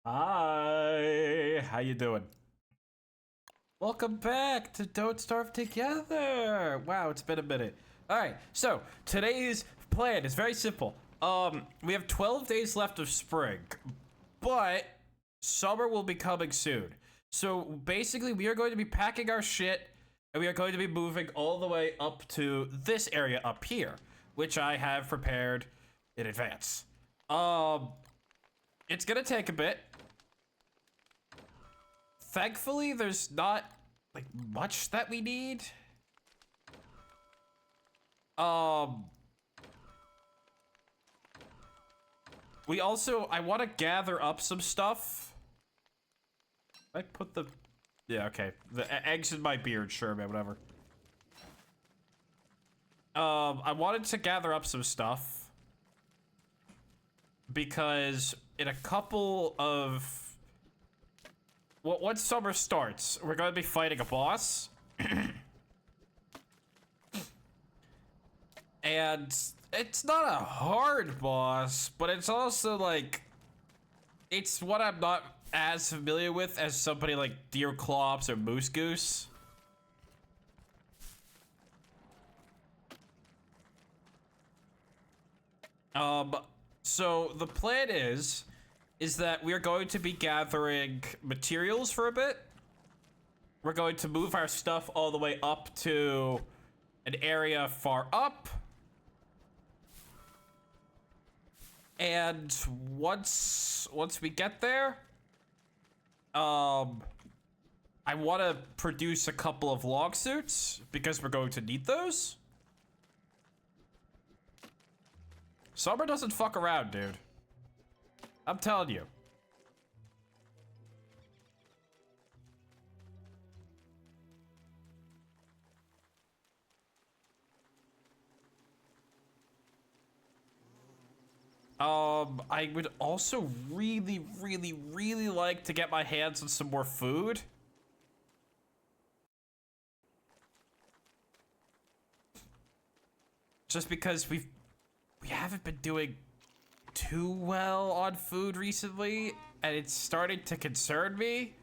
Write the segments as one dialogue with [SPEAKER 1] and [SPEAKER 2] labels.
[SPEAKER 1] Hi, how you doing? Welcome back to Don't Starve Together. Wow, it's been a minute. All right, so today's plan is very simple. We have 12 days left of spring, but summer will be coming soon. So basically, we are going to be packing our shit, and we are going to be moving all the way up to this area up here, which I have prepared in advance. Um, it's gonna take a bit. Thankfully, there's not like much that we need. Um, we also I want to gather up some stuff. I put the yeah, okay. The eggs in my beard, sure, man, whatever. I wanted to gather up some stuff because in a couple of once summer starts, we're gonna be fighting a boss. And it's not a hard boss, but it's also like it's what I'm not as familiar with as somebody like Deer Clops or Moose Goose. Um, so the plan is that we are going to be gathering materials for a bit. We're going to move our stuff all the way up to an area far up. And once we get there, I want to produce a couple of log suits because we're going to need those. Summer doesn't fuck around, dude. I'm telling you. I would also really like to get my hands on some more food. Just because we haven't been doing too well on food recently, and it's starting to concern me.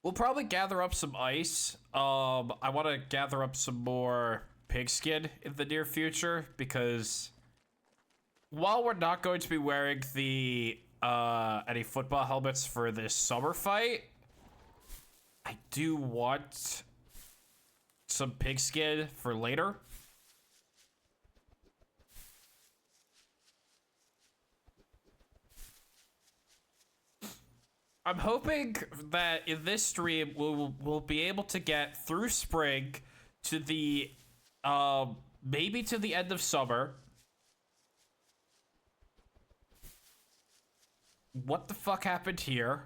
[SPEAKER 1] We'll probably gather up some ice. I want to gather up some more pigskin in the near future because while we're not going to be wearing the any football helmets for this summer fight, I do want some pigskin for later. I'm hoping that in this stream we'll be able to get through spring to the maybe to the end of summer. What the fuck happened here?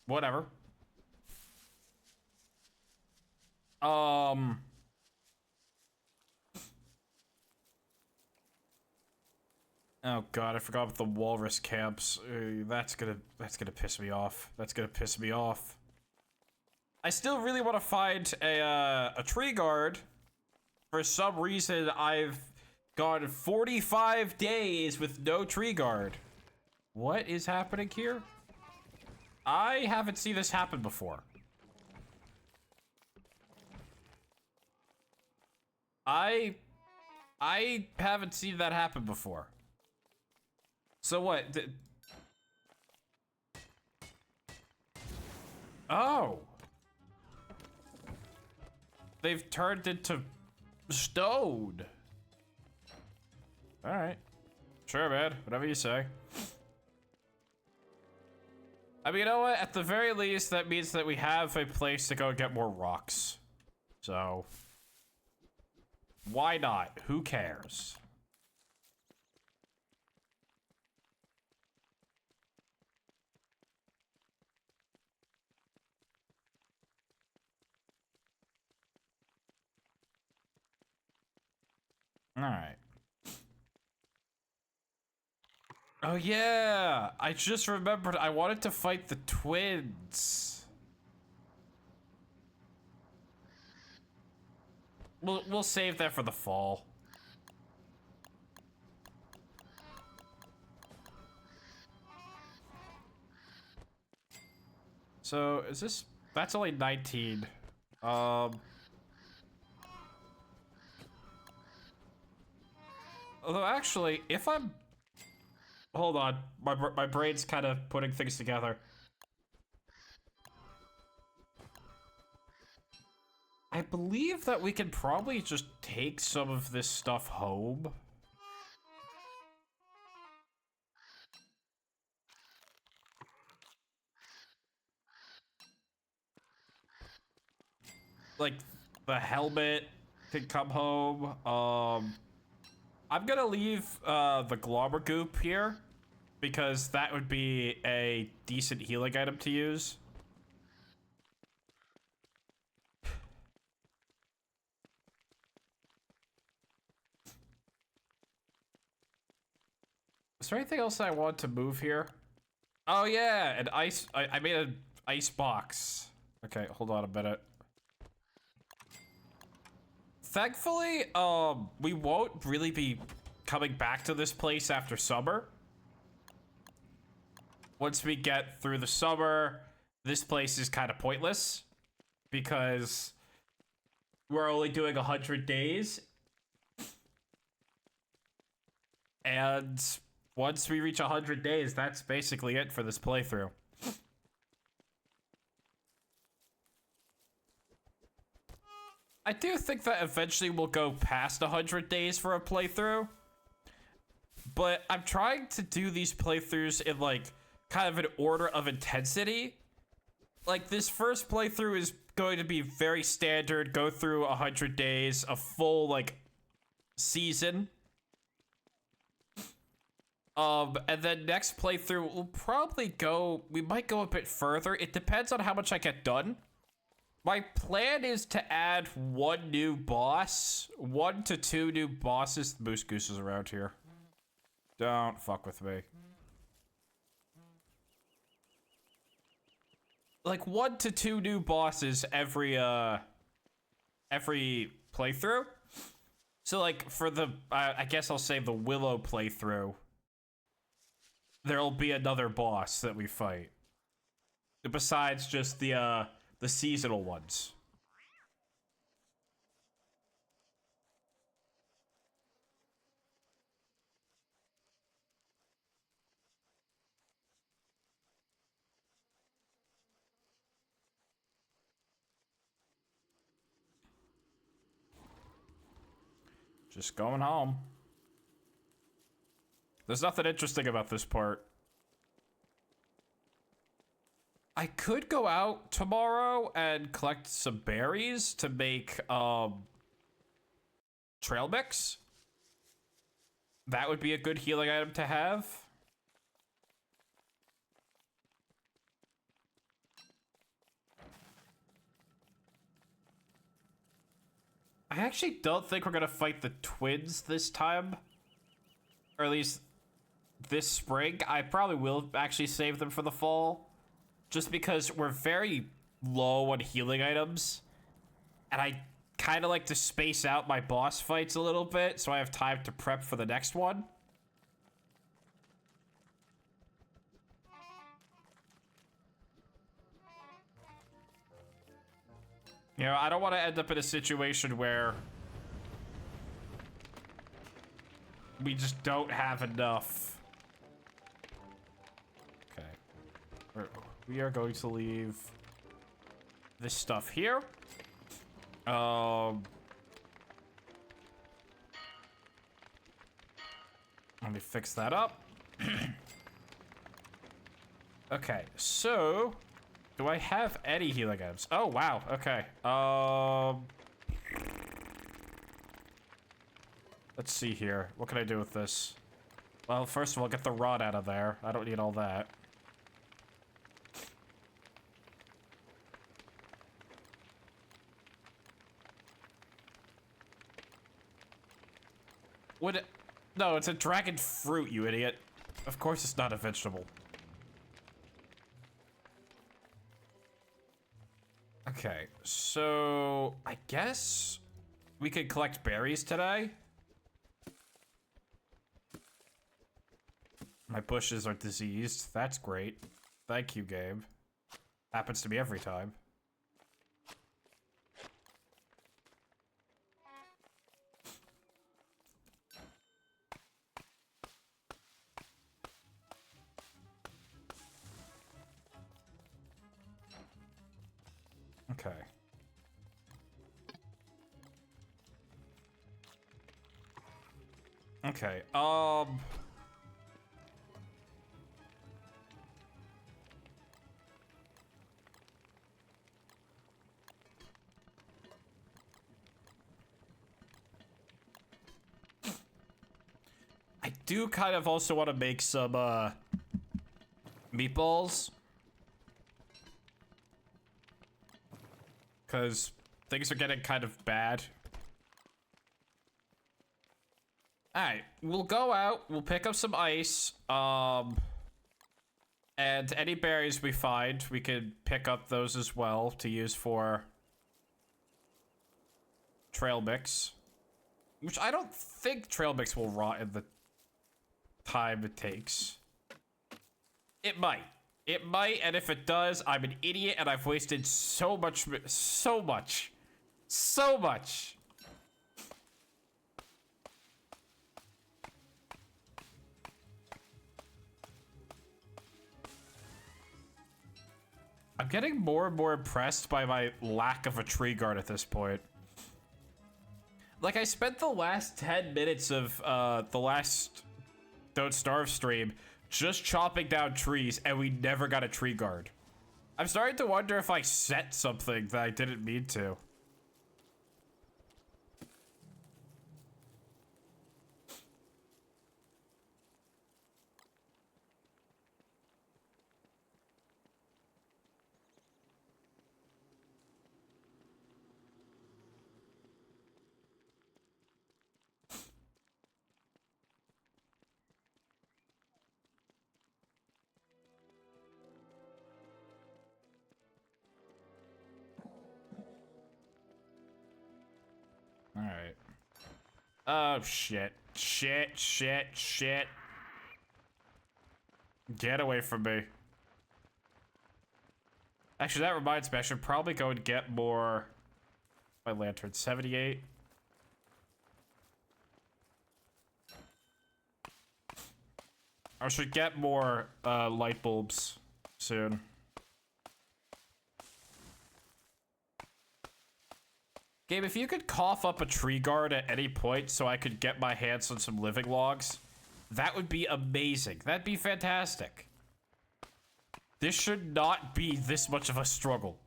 [SPEAKER 1] Whatever. Um Oh god, I forgot about the walrus camps. That's gonna piss me off. That's gonna piss me off. I still really want to find a tree guard. For some reason, I've gone 45 days with no tree guard. What is happening here? I haven't seen this happen before. I haven't seen that happen before. So what? Oh. They've turned into stone. All right. Sure, man. Whatever you say. I mean, you know what? At the very least, that means that we have a place to go get more rocks. So, why not? Who cares? All right. Oh yeah, I just remembered I wanted to fight the twins. We'll save that for the fall. So is this? That's only 19. Although actually, if I'm, hold on, my brain's kind of putting things together. I believe that we can probably just take some of this stuff home. Like, the helmet can come home. I'm gonna leave the Globber Goop here because that would be a decent healing item to use. Is there anything else I want to move here? Oh yeah, an ice. I made an ice box. Okay, hold on a minute. Thankfully, we won't really be coming back to this place after summer. Once we get through the summer, this place is kind of pointless because we're only doing 100 days. And once we reach 100 days, that's basically it for this playthrough. I do think that eventually we'll go past 100 days for a playthrough. But I'm trying to do these playthroughs in like kind of an order of intensity. Like this first playthrough is going to be very standard, go through 100 days, a full like season. And then next playthrough we'll probably go, we might go a bit further. It depends on how much I get done. My plan is to add 1 new boss, 1 to 2 new bosses. The Moose Goose is around here. Don't fuck with me. Like 1 to 2 new bosses every playthrough. So like for the, I guess I'll say the Willow playthrough, there'll be another boss that we fight. Besides just the seasonal ones. Just going home. There's nothing interesting about this part. I could go out tomorrow and collect some berries to make trail mix. That would be a good healing item to have. I actually don't think we're gonna fight the twins this time. Or at least this spring. I probably will actually save them for the fall. Just because we're very low on healing items. And I kind of like to space out my boss fights a little bit so I have time to prep for the next one. You know, I don't want to end up in a situation where we just don't have enough. Okay. We are going to leave this stuff here. Let me fix that up. Okay, so do I have any healing items? Oh wow, okay. Let's see here. What can I do with this? Well, first of all, get the rod out of there. I don't need all that. Would it? No, it's a dragon fruit, you idiot. Of course it's not a vegetable. Okay, so I guess we could collect berries today. My bushes are diseased. That's great. Thank you, Gabe. Happens to me every time. Okay. Okay, I do kind of also want to make some, meatballs. Because things are getting kind of bad. Alright, we'll go out, we'll pick up some ice, and any berries we find, we can pick up those as well to use for trail mix. Which I don't think trail mix will rot in the time it takes. It might. It might, and if it does, I'm an idiot and I've wasted so much. I'm getting more and more impressed by my lack of a tree guard at this point. Like, I spent the last 10 minutes of the last Don't Starve stream just chopping down trees, and we never got a tree guard. I'm starting to wonder if I set something that I didn't mean to. Alright. Oh, shit. Shit. Get away from me. Actually, that reminds me, I should probably go and get more... My lantern, 78. I should get more, light bulbs soon. Gabe, if you could cough up a tree guard at any point so I could get my hands on some living logs, that would be amazing. That'd be fantastic. This should not be this much of a struggle.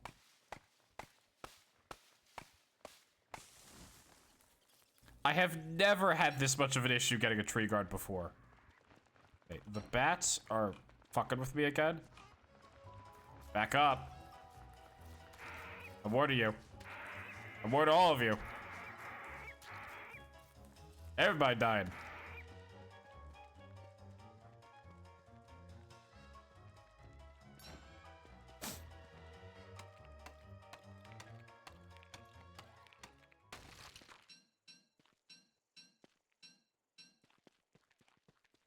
[SPEAKER 1] I have never had this much of an issue getting a tree guard before. Okay, the bats are fucking with me again. Back up. I'm warning you. I'm warning all of you. Everybody died.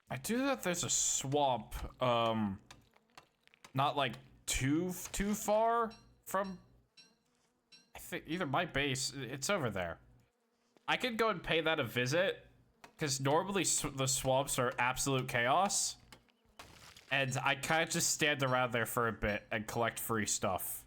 [SPEAKER 1] I do know that there's a swamp, not like too far from, I think either my base, it's over there. I could go and pay that a visit, because normally the swamps are absolute chaos, and I kind of just stand around there for a bit and collect free stuff.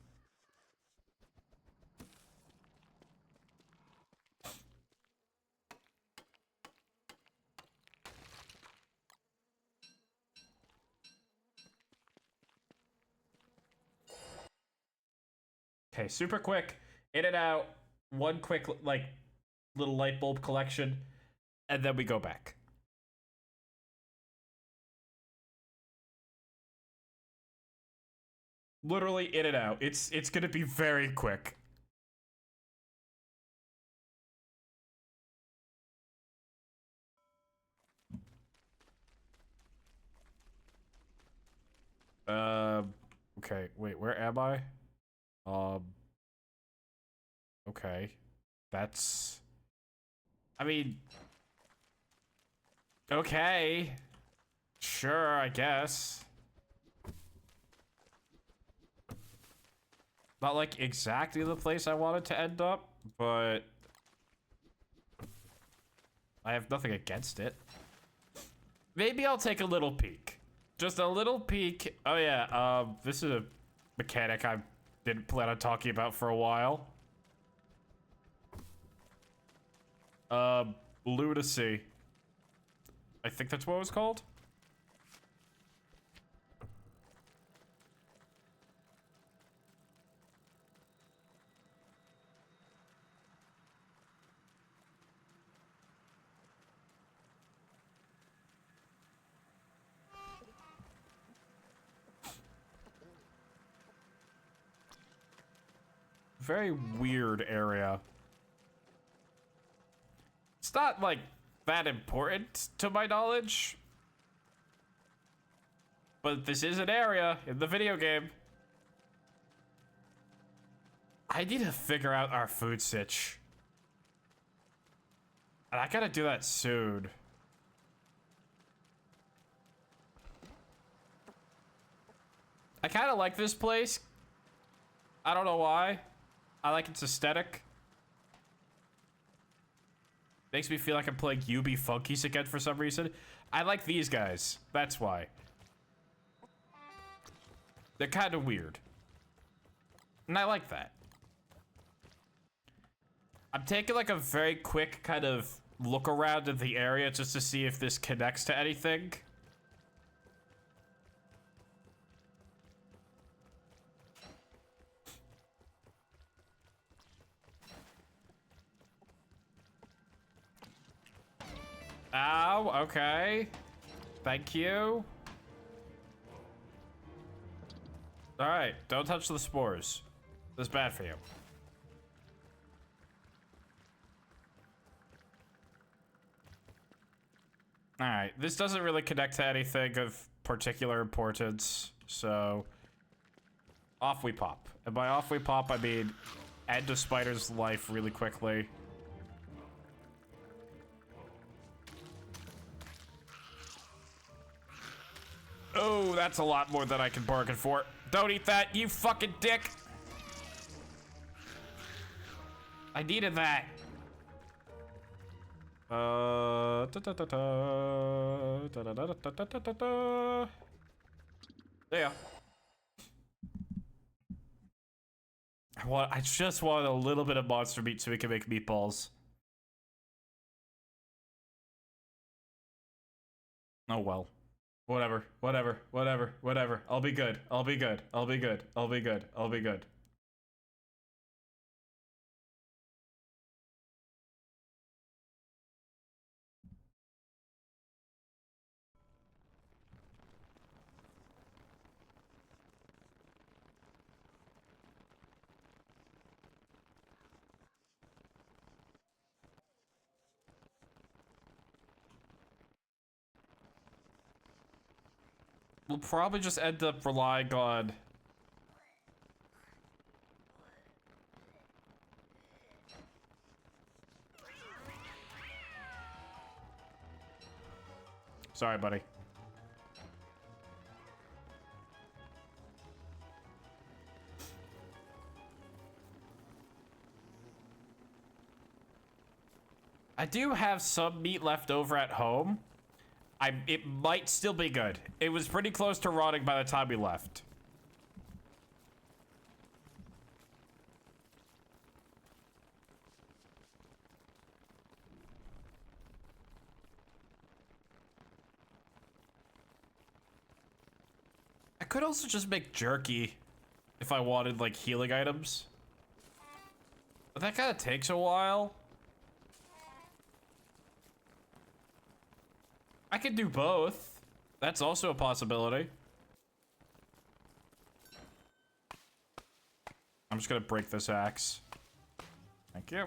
[SPEAKER 1] Okay, super quick, in and out, one quick, like, little light bulb collection, and then we go back. Literally in and out. It's gonna be very quick. Okay, wait, where am I? Um, okay. That's... I mean... Okay. Sure, I guess. Not like exactly the place I wanted to end up, but... I have nothing against it. Maybe I'll take a little peek. Just a little peek. Oh yeah, this is a mechanic I didn't plan on talking about for a while. Lunacy. I think that's what it was called. Very weird area. It's not, like, that important to my knowledge. But this is an area in the video game. I need to figure out our food sitch. And I gotta do that soon. I kinda like this place. I don't know why. I like its aesthetic. Makes me feel like I'm playing UB Funkies again for some reason. I like these guys. That's why. They're kind of weird. And I like that. I'm taking like a very quick kind of look around at the area just to see if this connects to anything. Ow, okay. Thank you. Alright, don't touch the spores. This is bad for you. Alright, this doesn't really connect to anything of particular importance, so... Off we pop. And by off we pop, I mean end a spider's life really quickly. Oh, that's a lot more than I can bargain for. Don't eat that, you fucking dick! I needed that. Yeah. I just want a little bit of monster meat so we can make meatballs. Oh well. Whatever, whatever, whatever, whatever. I'll be good. I'll be good. I'll be good. I'll be good. I'll be good. We'll probably just end up relying on... Sorry, buddy. I do have some meat left over at home. It might still be good. It was pretty close to rotting by the time we left. I could also just make jerky if I wanted, like, healing items. But that kind of takes a while. I could do both. That's also a possibility. I'm just gonna break this axe. Thank you.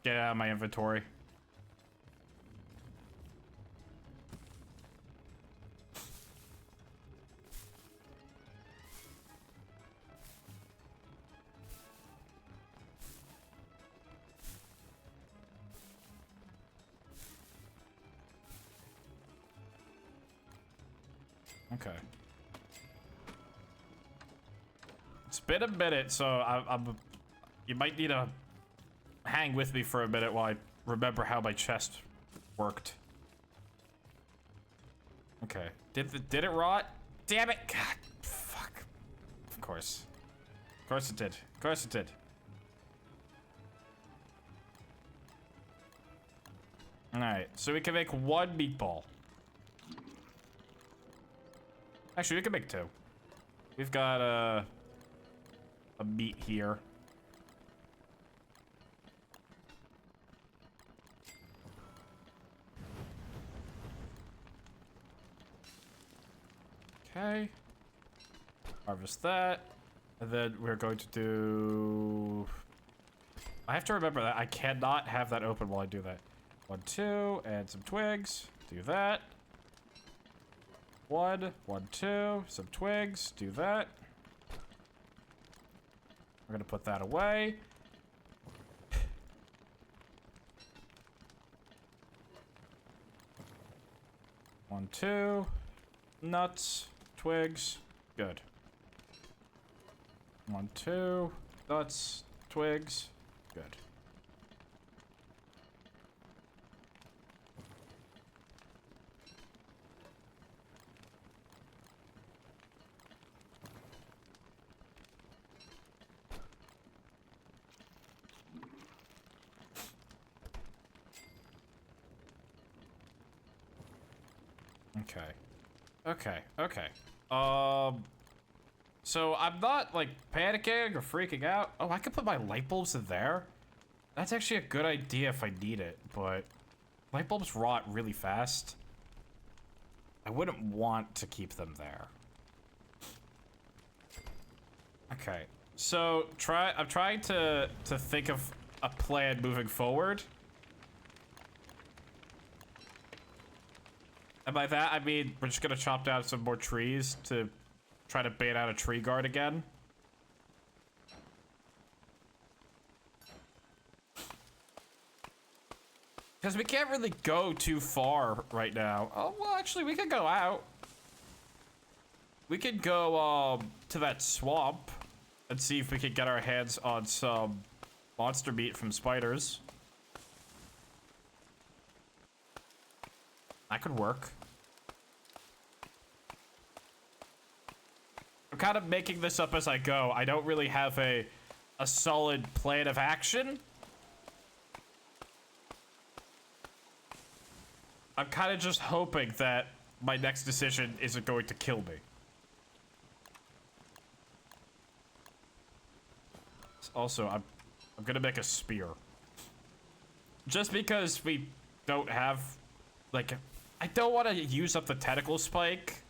[SPEAKER 1] Get out of my inventory. Okay. It's been a minute, so you might need to hang with me for a minute while I remember how my chest worked. Okay. Did it rot? Damn it! God, fuck. Of course. Of course it did. Of course it did. Alright, so we can make one meatball. Actually, we can make two. We've got a meat here. Okay. Harvest that. And then we're going to do... I have to remember that I cannot have that open while I do that. 1, 2, add some twigs. Do that. 1, 1, 2, some twigs. Do that. We're gonna put that away. One, two. Nuts. Twigs. Good. 1, 2. Nuts. Twigs. Good. Okay. Okay. Okay. So I'm not like panicking or freaking out. Oh, I could put my light bulbs in there. That's actually a good idea if I need it, but light bulbs rot really fast. I wouldn't want to keep them there. Okay. So I'm trying to think of a plan moving forward. And by that, I mean, we're just gonna chop down some more trees to try to bait out a tree guard again. Because we can't really go too far right now. Oh, well, actually, we could go out. We could go, to that swamp and see if we could get our hands on some monster meat from spiders. That could work. I'm kind of making this up as I go. I don't really have a solid plan of action. I'm kind of just hoping that my next decision isn't going to kill me. Also, I'm gonna make a spear. Just because we don't have, like, I don't want to use up the tentacle spike.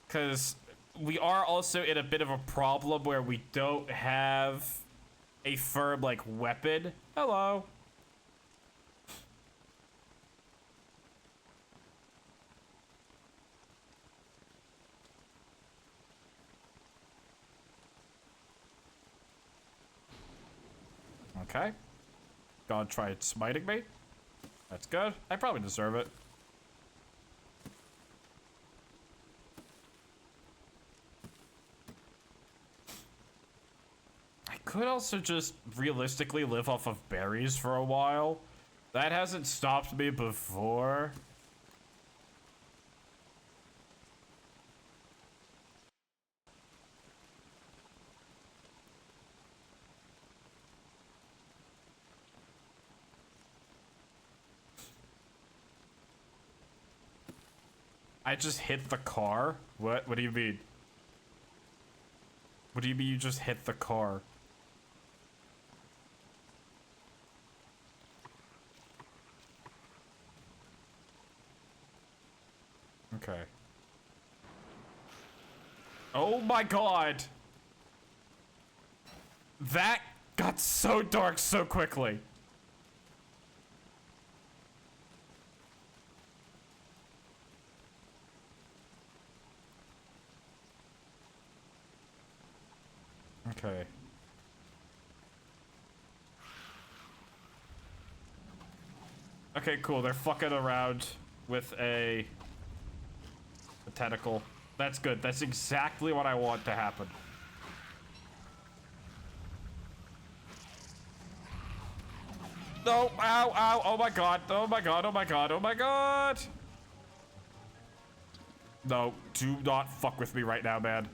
[SPEAKER 1] Because we are also in a bit of a problem where we don't have a firm, like, weapon. Hello. Okay. God tried smiting me. That's good. I probably deserve it. I could also just realistically live off of berries for a while. That hasn't stopped me before. I just hit the car? What? What do you mean? What do you mean you just hit the car? Okay. Oh my god! That got so dark so quickly. Okay. Okay, cool. They're fucking around with a tentacle. That's good. That's exactly what I want to happen. No, ow, ow, oh my god, oh my god, oh my god, oh my god! No, do not fuck with me right now, man.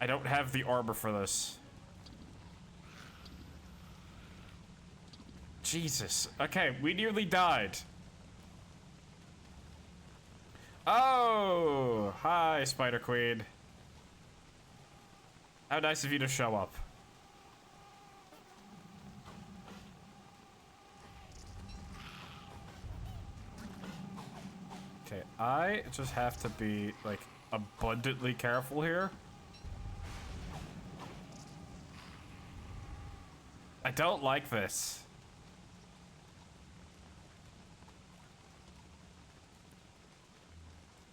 [SPEAKER 1] I don't have the armor for this. Jesus. Okay, we nearly died. Oh, hi, Spider Queen. How nice of you to show up. Okay, I just have to be, like, abundantly careful here. I don't like this.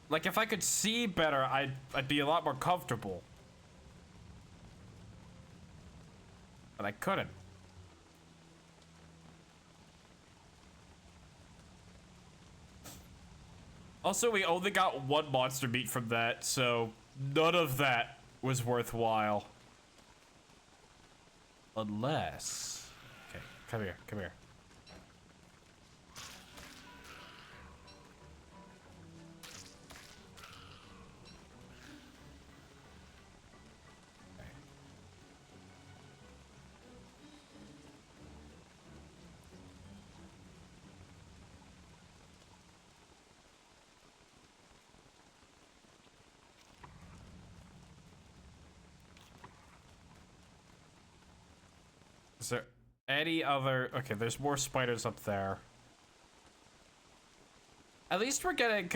[SPEAKER 1] Like, if I could see better, I'd be a lot more comfortable. But I couldn't. Also, we only got one monster meat from that, so none of that was worthwhile. Unless... Okay, come here, come here. Is there any other... Okay, there's more spiders up there. At least we're getting,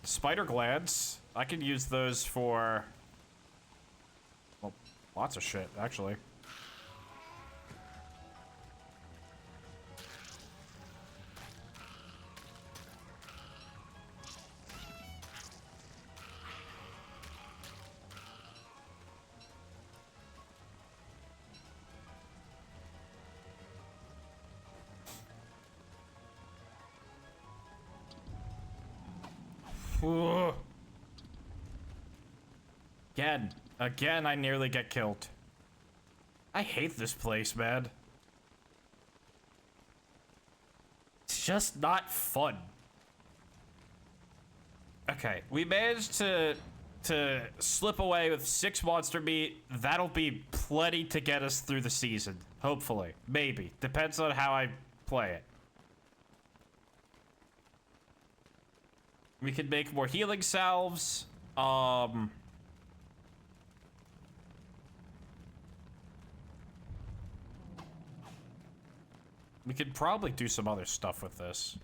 [SPEAKER 1] spider glands. I can use those for... Well, lots of shit, actually. Ooh. Again, I nearly get killed. I hate this place, man. It's just not fun. Okay, we managed to slip away with 6 monster meat. That'll be plenty to get us through the season. Hopefully. Maybe. Depends on how I play it. We can make more healing salves. We could probably do some other stuff with this.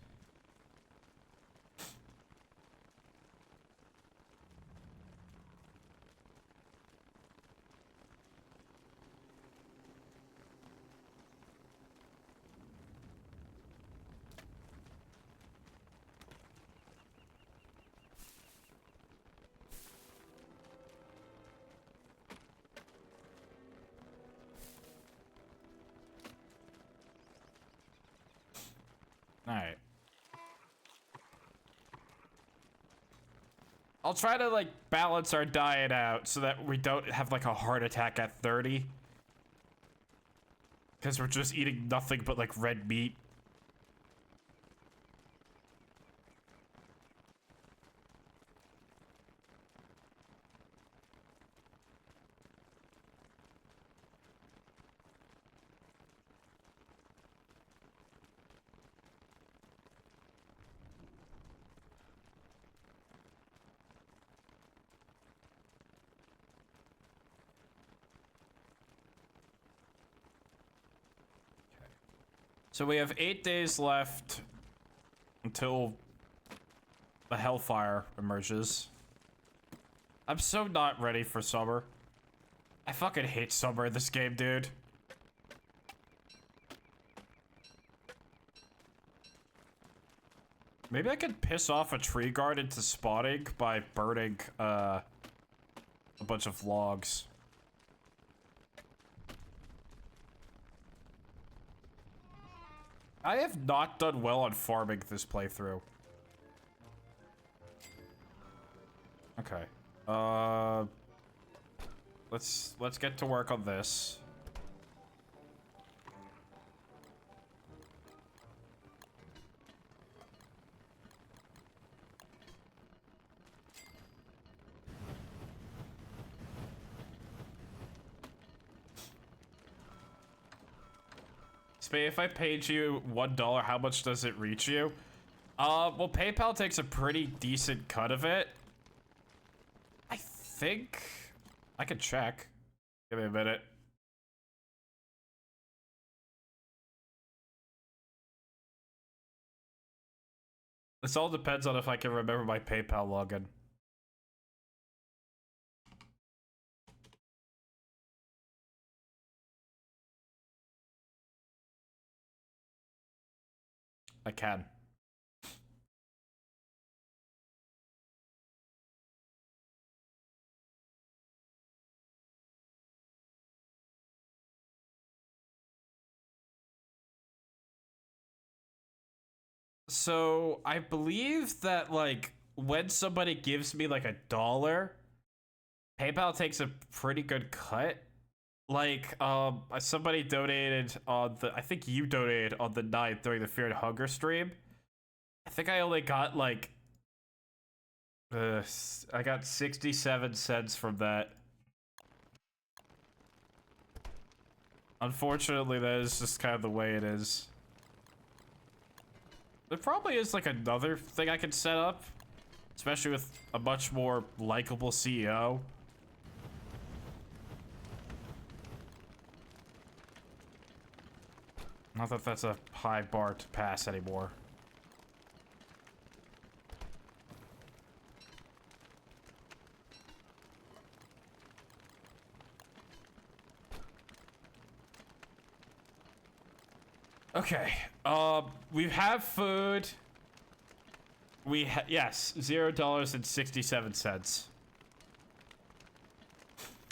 [SPEAKER 1] Alright. I'll try to, like, balance our diet out so that we don't have, like, a heart attack at 30. Because we're just eating nothing but, like, red meat. So we have 8 days left until the Hellfire emerges. I'm so not ready for summer. I fucking hate summer in this game, dude. Maybe I could piss off a tree guard into spawning by burning, a bunch of logs. I have not done well on farming this playthrough. Okay. Let's get to work on this. Spade, if I paid you $1, how much does it reach you? Well, PayPal takes a pretty decent cut of it. I think I could check. Give me a minute. This all depends on if I can remember my PayPal login. I can. So I believe that like when somebody gives me like $1, PayPal takes a pretty good cut. Like somebody donated on the I think you donated on the 9th during the Fear and Hunger stream. I think I only got like I got 67 cents from that. Unfortunately, that is just kind of the way it is. There probably is like another thing I could set up, especially with a much more likable CEO. Not that that's a high bar to pass anymore. Okay, we have food. Yes, $0.67.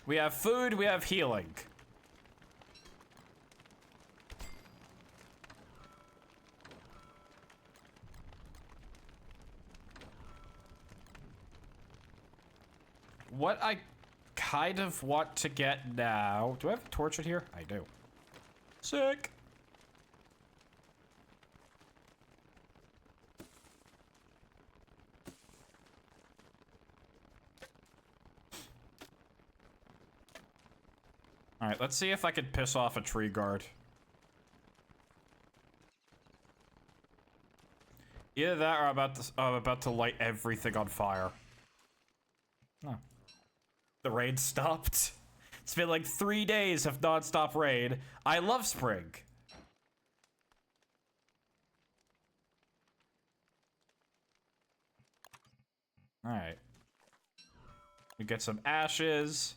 [SPEAKER 1] We have food, we have healing. What I kind of want to get now... Do I have a torch in here? I do. Sick. Alright, let's see if I can piss off a tree guard. Either that or I'm about to light everything on fire. Oh. The rain stopped. It's been like 3 days of non-stop rain. I love spring. Alright. We get some ashes.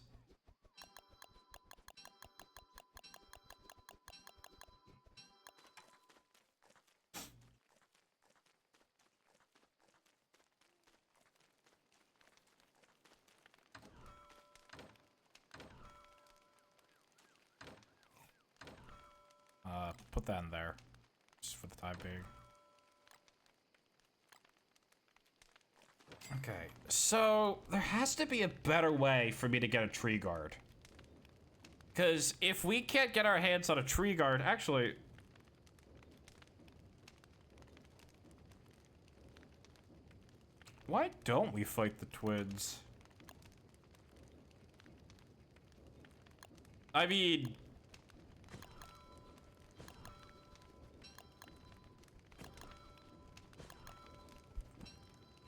[SPEAKER 1] Put that in there. Just for the time being. Okay, so there has to be a better way for me to get a tree guard. Because if we can't get our hands on a tree guard, actually... Why don't we fight the twins? I mean...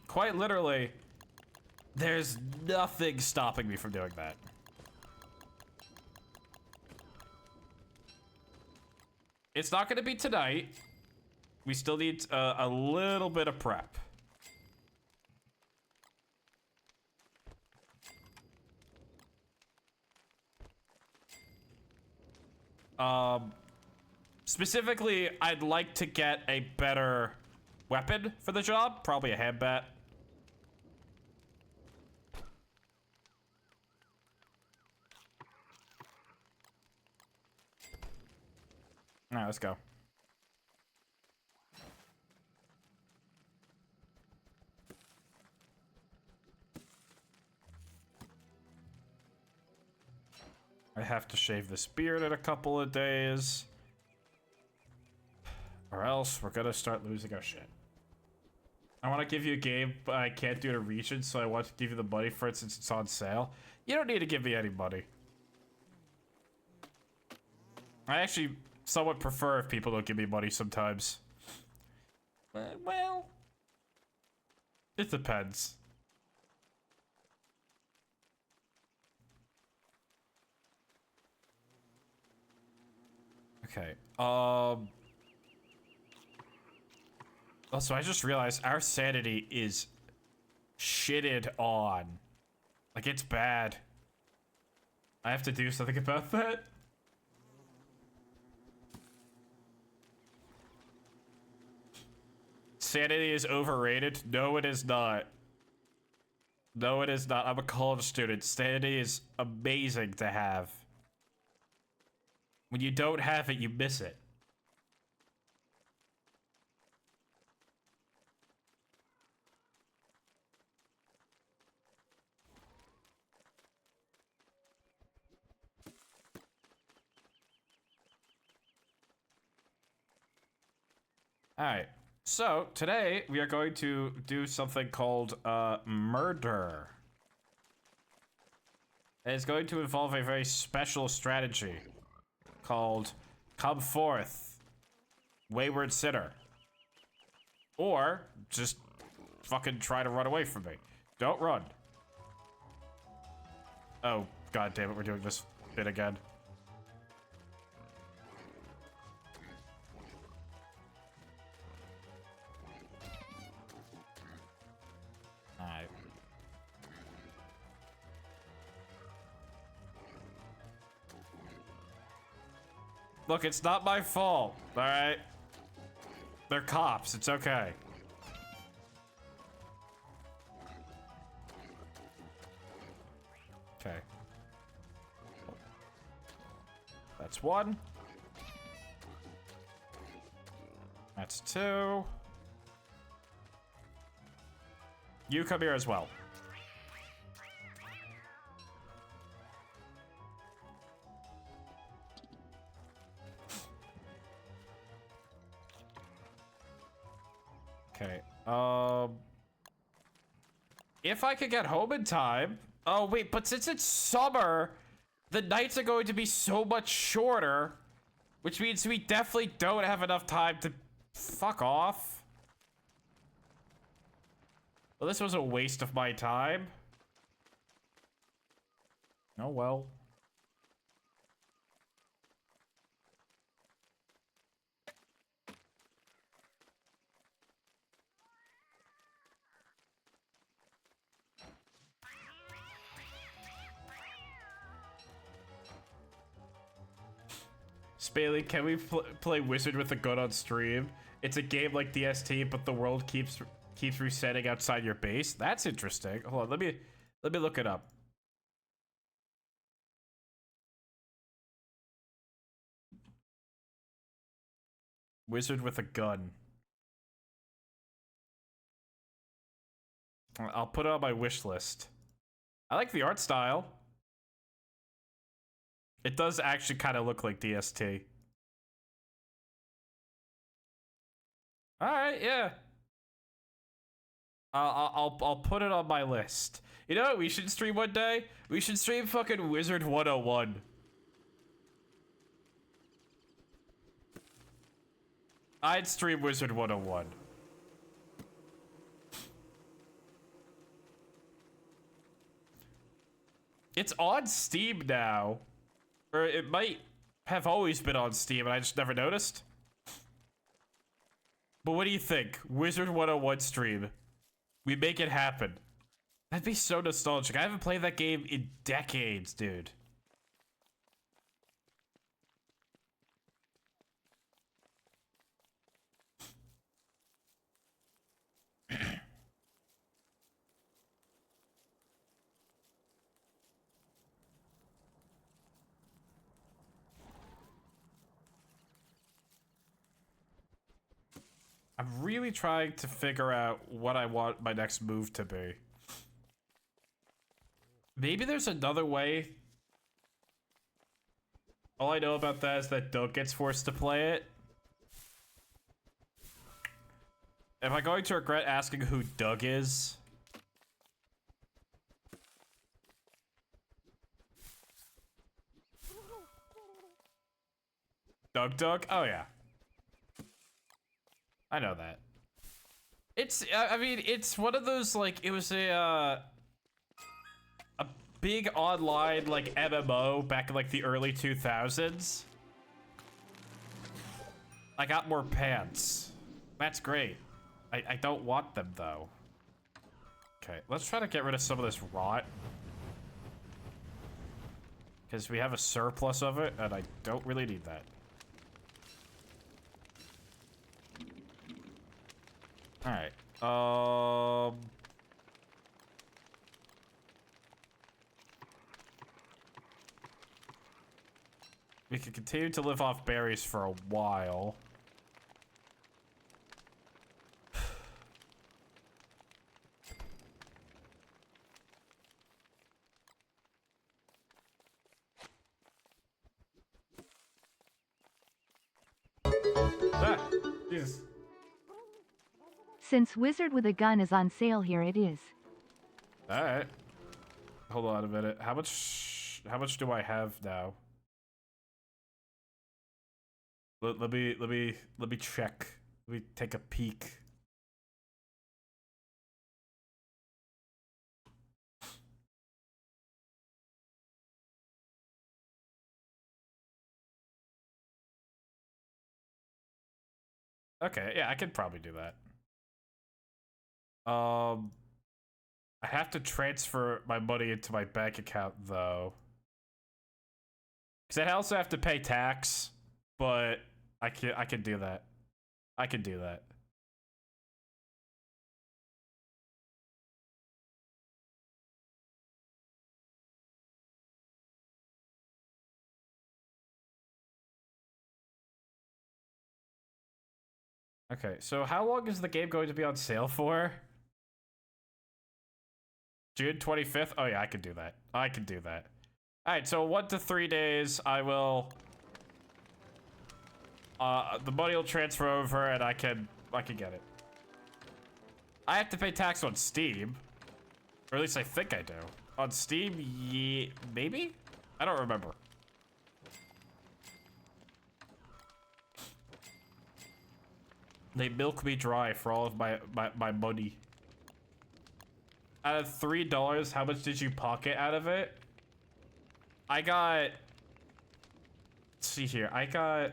[SPEAKER 1] Quite literally, there's nothing stopping me from doing that. It's not gonna be tonight. We still need a little bit of prep. Specifically, I'd like to get a better weapon for the job. Probably a hand bat. Alright, let's go. I have to shave this beard in a couple of days. Or else we're gonna start losing our shit. I want to give you a game, but I can't do it in region, so I want to give you the money for it since it's on sale. You don't need to give me any money. I actually somewhat prefer if people don't give me money sometimes. Well, it depends. Okay, also, I just realized our sanity is shitted on. Like, it's bad. I have to do something about that. Sanity is overrated? No, it is not. No, it is not. I'm a college student. Sanity is amazing to have. When you don't have it, you miss it. Alright, so today we are going to do something called murder. And it's going to involve a very special strategy called Come Forth, Wayward Sinner. Or just fucking try to run away from me. Don't run. Oh, god damn it, we're doing this bit again. Alright. Look, it's not my fault, alright? They're cops, it's okay. Okay. That's one. That's two. You come here as well. Okay, if I could get home in time. Oh, wait, but since it's summer, the nights are going to be so much shorter, which means we definitely don't have enough time to fuck off. Well, this was a waste of my time. Oh, well. Spadely, can we play Wizard with a Gun on stream? It's a game like DST, but the world keeps resetting outside your base. That's interesting. Hold on, let me look it up. Wizard with a gun. I'll put it on my wish list. I like the art style. It does actually kind of look like DST. All right, yeah. I'll put it on my list. You know what we should stream one day? We should stream fucking Wizard 101. I'd stream Wizard 101. It's on Steam now. Or it might have always been on Steam and I just never noticed. But what do you think? Wizard 101 stream. We make it happen. That'd be so nostalgic. I haven't played that game in decades, dude. I'm really trying to figure out what I want my next move to be. Maybe there's another way All I know about that is that Doug gets forced to play it. Am I going to regret asking who Doug is? Doug? Oh, yeah. I know that. It's, I mean, it's one of those, like, it was a big online, like, MMO back in, like, the early 2000s. I got more pants. That's great. I don't want them, though. Okay, let's try to get rid of some of this rot. Because we have a surplus of it, and I don't really need that. Alright. We can continue to live off berries for a while. Ah, Jesus.
[SPEAKER 2] Since Wizard with a Gun is on sale, here it is.
[SPEAKER 1] Alright. Hold on a minute. How much do I have now? Let me check. Let me take a peek. Okay, yeah, I could probably do that. I have to transfer my money into my bank account though. Cause I also have to pay tax, but I can do that. I can do that. Okay, so how long is the game going to be on sale for? June 25th? Oh yeah, I can do that. I can do that. Alright, so 1 to 3 days, I will... the money will transfer over and I can get it. I have to pay tax on Steam. Or at least I think I do. On Steam, yeah, maybe? I don't remember. They milk me dry for all of my money. Out of $3, how much did you pocket out of it? I got... Let's see here. I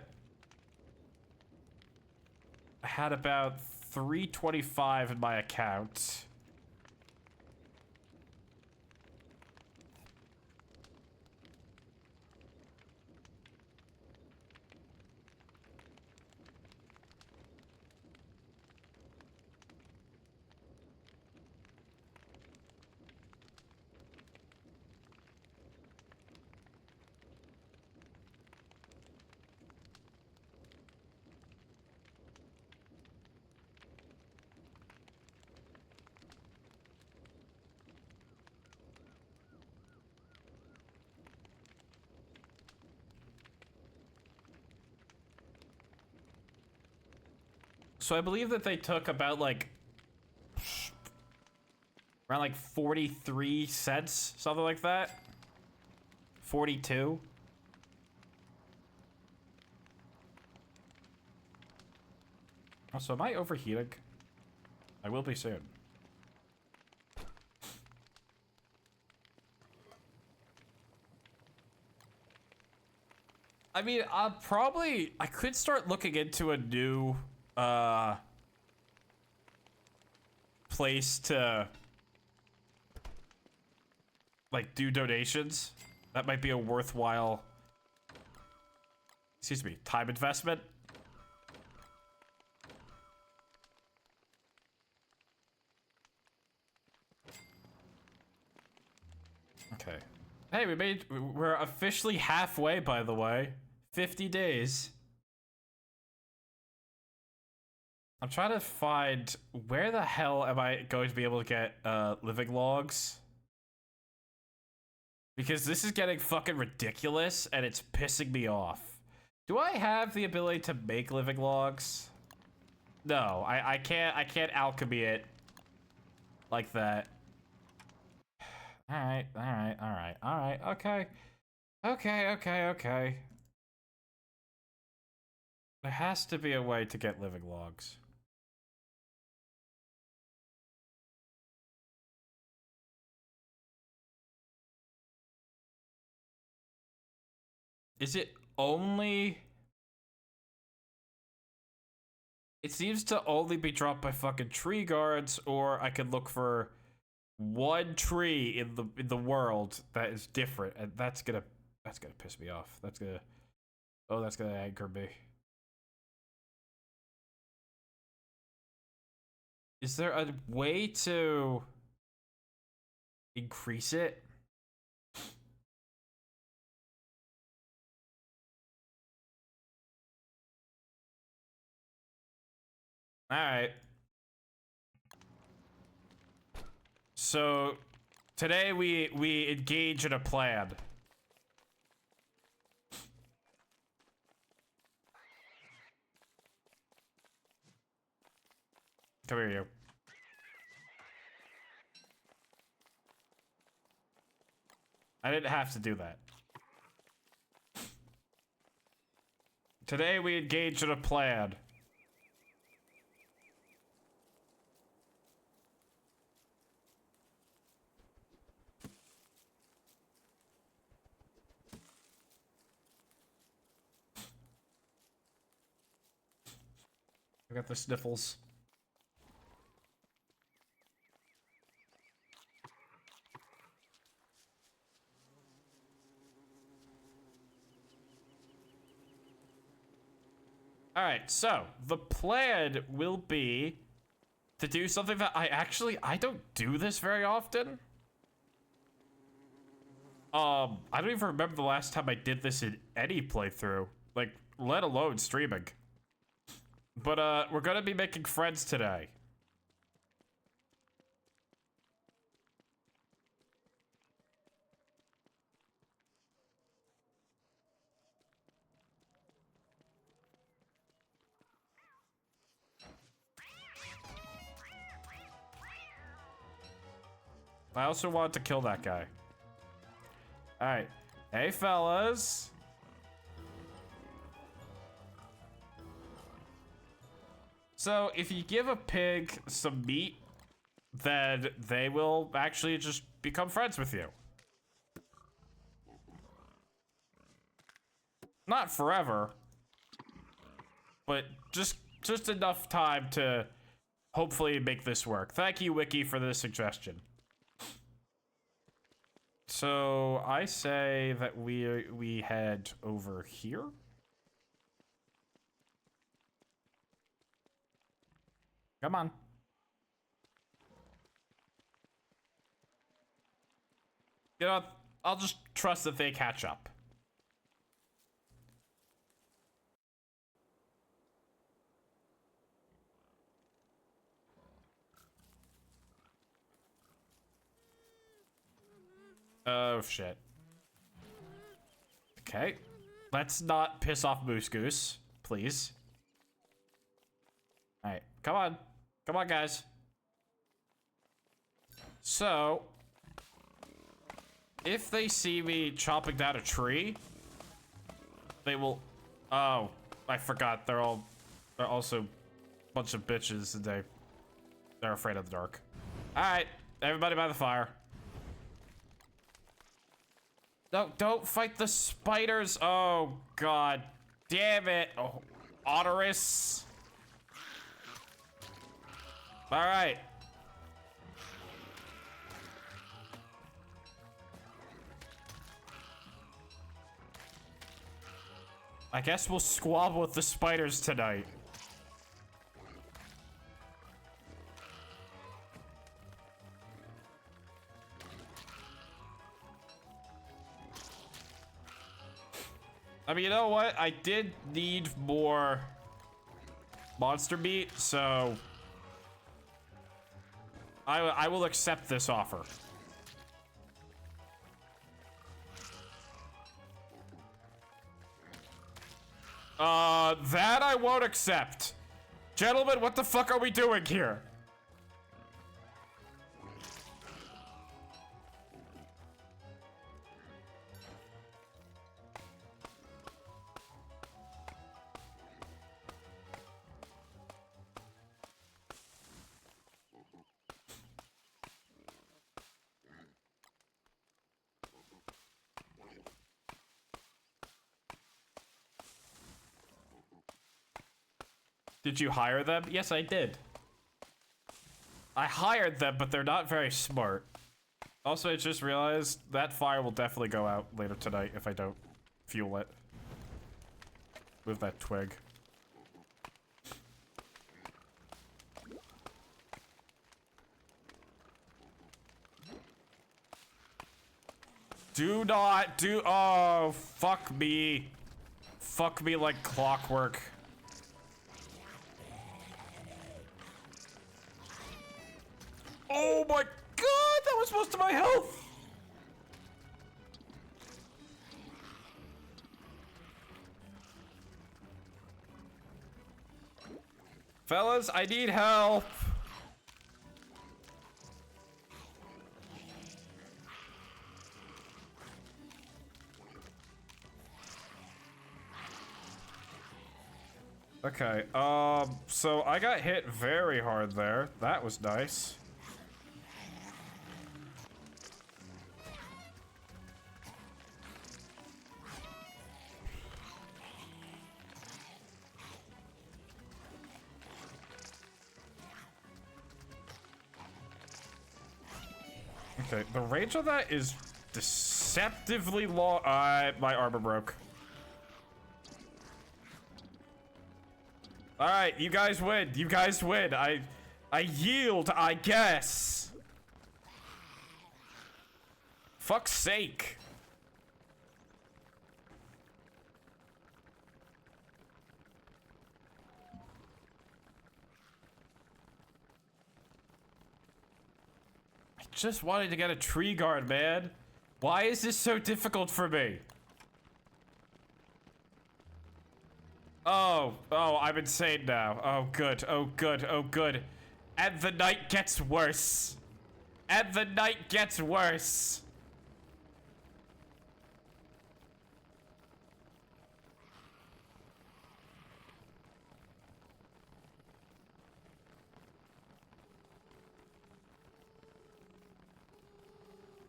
[SPEAKER 1] had about $3.25 in my account. So I believe that they took about like around like 43 cents, something like that. 42. Also, am I overheating? I will be soon. I mean, I could start looking into a new place to like do donations. That might be a worthwhile, excuse me, time investment. Okay. Hey, we're officially halfway, by the way. 50 days. I'm trying to find, where the hell am I going to be able to get living logs? Because this is getting fucking ridiculous and it's pissing me off. Do I have the ability to make living logs? No, I can't alchemy it like that. Alright, okay. Okay. There has to be a way to get living logs. Is it only... It seems to only be dropped by fucking tree guards, or I could look for one tree in the world that is different, and that's gonna piss me off. That's gonna anger me. Is there a way to increase it? All right. So today we engage in a plan. Come here, you. I didn't have to do that. Today we engage in a plan. I got the sniffles. All right, so the plan will be to do something that I don't do this very often. I don't even remember the last time I did this in any playthrough, like, let alone streaming. But we're gonna be making friends today. I also wanted to kill that guy. All right, hey fellas. So if you give a pig some meat, then they will actually just become friends with you. Not forever, but just enough time to hopefully make this work. Thank you, Wiki, for this suggestion. So I say that we head over here. Come on. You know, I'll just trust that they catch up. Oh, shit. Okay. Let's not piss off Moose Goose, please. Alright, come on. Come on, guys. So, if they see me chopping down a tree, they will... Oh, I forgot. They're also a bunch of bitches, and they're afraid of the dark. Alright, everybody by the fire. No, don't fight the spiders. Oh, god. Damn it. Oh, Otterus. All right. I guess we'll squabble with the spiders tonight. I mean, you know what? I did need more monster meat, so I will accept this offer. That I won't accept. Gentlemen, what the fuck are we doing here? Did you hire them? Yes, I did. I hired them, but they're not very smart. Also, I just realized that fire will definitely go out later tonight if I don't fuel it. Move that twig. Do not do- oh, fuck me. Fuck me like clockwork. Oh my god, that was most of my health! Fellas, I need help. Okay, so I got hit very hard there. That was nice. Okay, the range of that is deceptively long. My armor broke. All right, you guys win. You guys win. I yield, I guess. Fuck's sake. I just wanted to get a tree guard, man. Why is this so difficult for me? Oh, I'm insane now. Oh, good, oh, good, oh, good. And the night gets worse. And the night gets worse.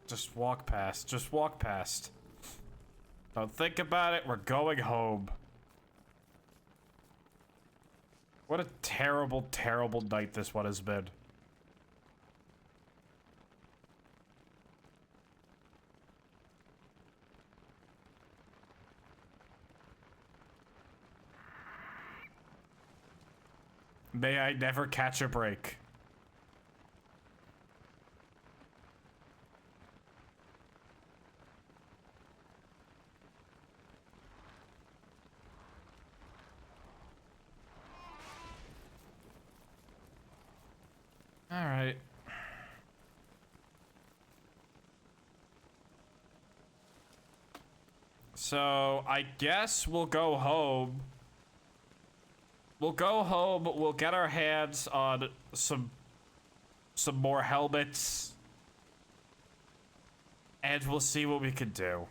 [SPEAKER 1] Just walk past. Just walk past. Don't think about it. We're going home. What a terrible, terrible night this one has been. May I never catch a break. All right. So, I guess we'll go home. We'll go home, we'll get our hands on some more helmets. And we'll see what we can do.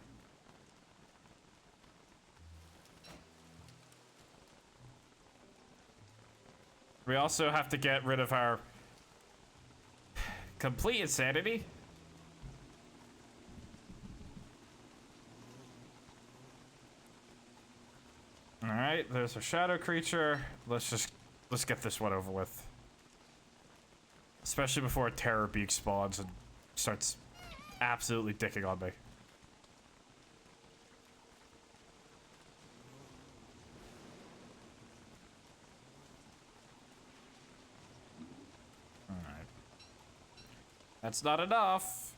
[SPEAKER 1] We also have to get rid of our complete insanity. Alright, there's a shadow creature. Let's get this one over with. Especially before a terror beak spawns and starts absolutely dicking on me. Alright. That's not enough.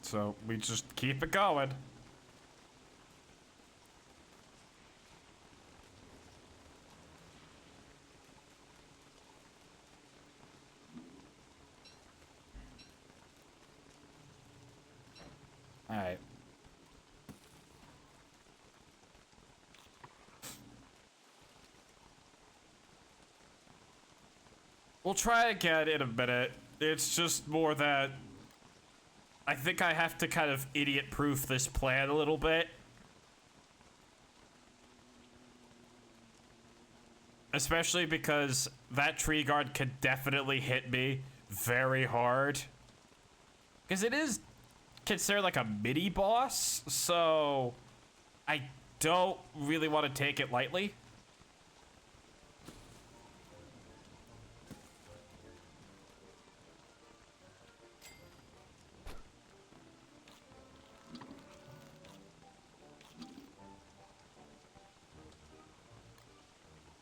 [SPEAKER 1] So we just keep it going. Alright. We'll try again in a minute. It's just more that I think I have to kind of idiot-proof this plan a little bit. Especially because that tree guard could definitely hit me very hard. Because it is considered like a mini-boss, so I don't really want to take it lightly.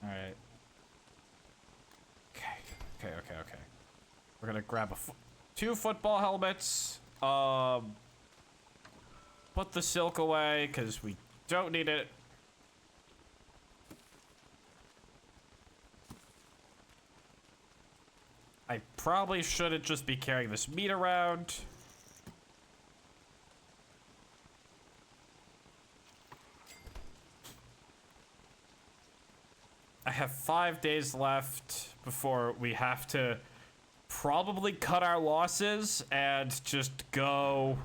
[SPEAKER 1] Alright. Okay. We're gonna grab two football helmets. Put the silk away, because we don't need it. I probably shouldn't just be carrying this meat around. I have 5 days left before we have to probably cut our losses and just go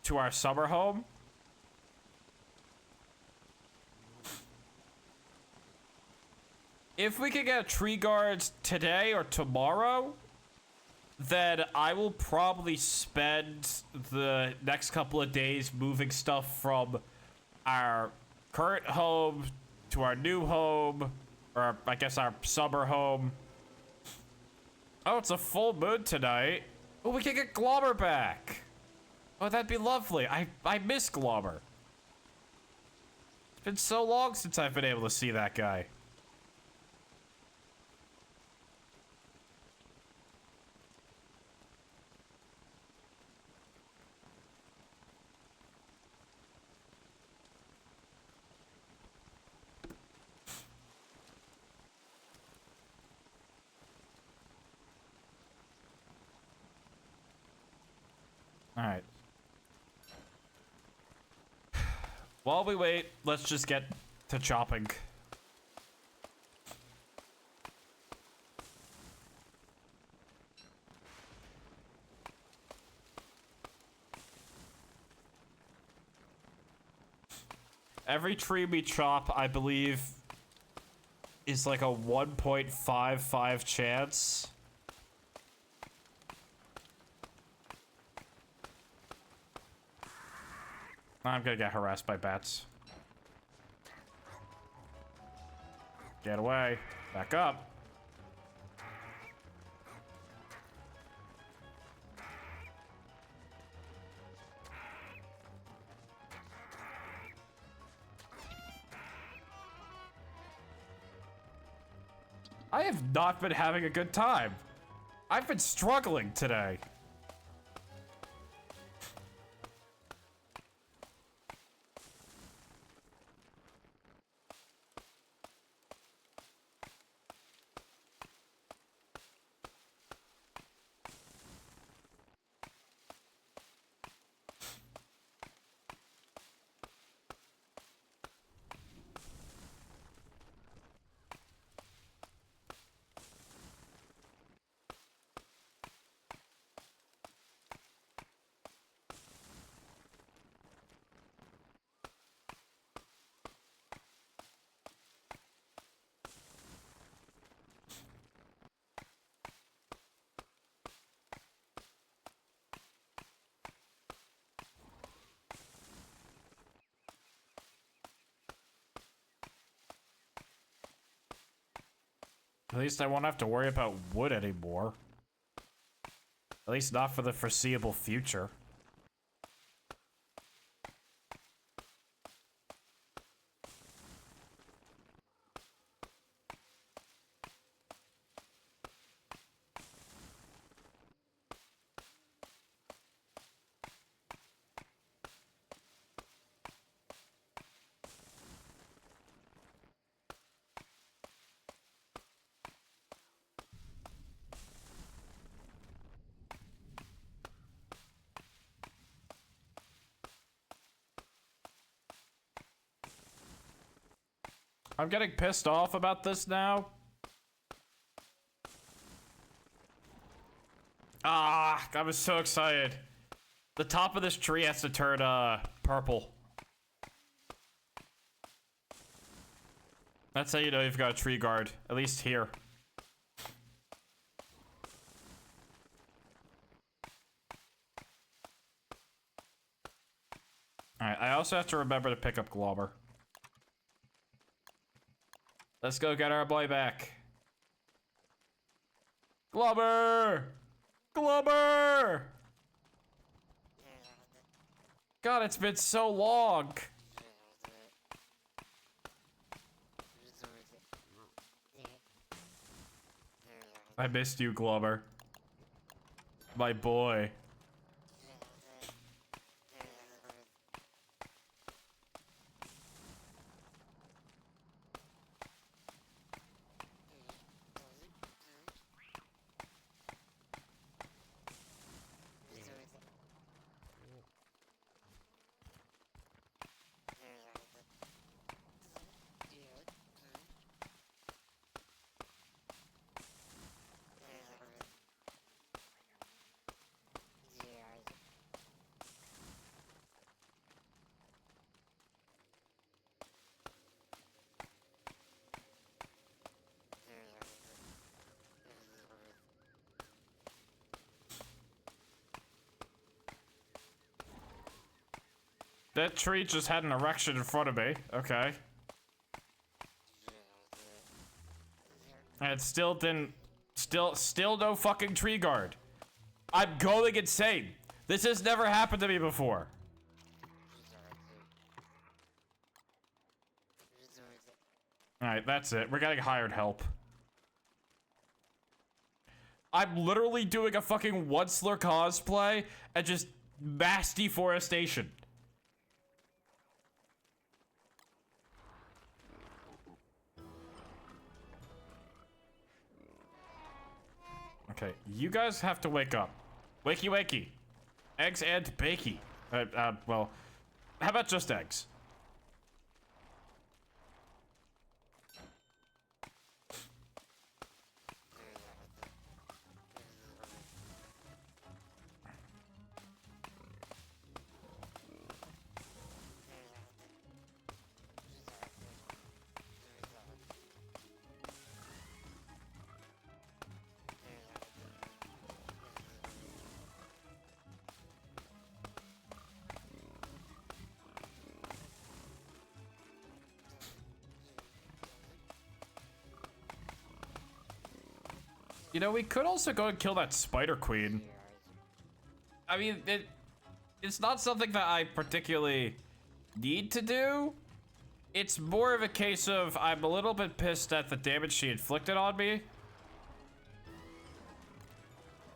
[SPEAKER 1] to our summer home. If we could get tree guards today or tomorrow, then I will probably spend the next couple of days moving stuff from our current home to our new home, or I guess our summer home. Oh, it's a full moon tonight. Oh, we can get Glommer back. Oh, that'd be lovely. I miss Glommer. It's been so long since I've been able to see that guy. All right. While we wait, let's just get to chopping. Every tree we chop, I believe, is like a 1.55 chance. I'm gonna get harassed by bats. Get away. Back up. I have not been having a good time. I've been struggling today. At least I won't have to worry about wood anymore. At least not for the foreseeable future. I'm getting pissed off about this now. Ah, I was so excited. The top of this tree has to turn, purple. That's how you know you've got a tree guard. At least here. Alright, I also have to remember to pick up Globber. Let's go get our boy back. Globber! Globber! God, it's been so long. I missed you, Globber. My boy. That tree just had an erection in front of me. Okay. And it still didn't... Still no fucking tree guard. I'm going insane. This has never happened to me before. Alright, that's it. We're getting hired help. I'm literally doing a fucking Onceler cosplay and just mass deforestation. Okay, you guys have to wake up. Wakey wakey. Eggs and bakey. Well, how about just eggs? You know, we could also go and kill that spider queen. I mean, it's not something that I particularly need to do. It's more of a case of I'm a little bit pissed at the damage she inflicted on me.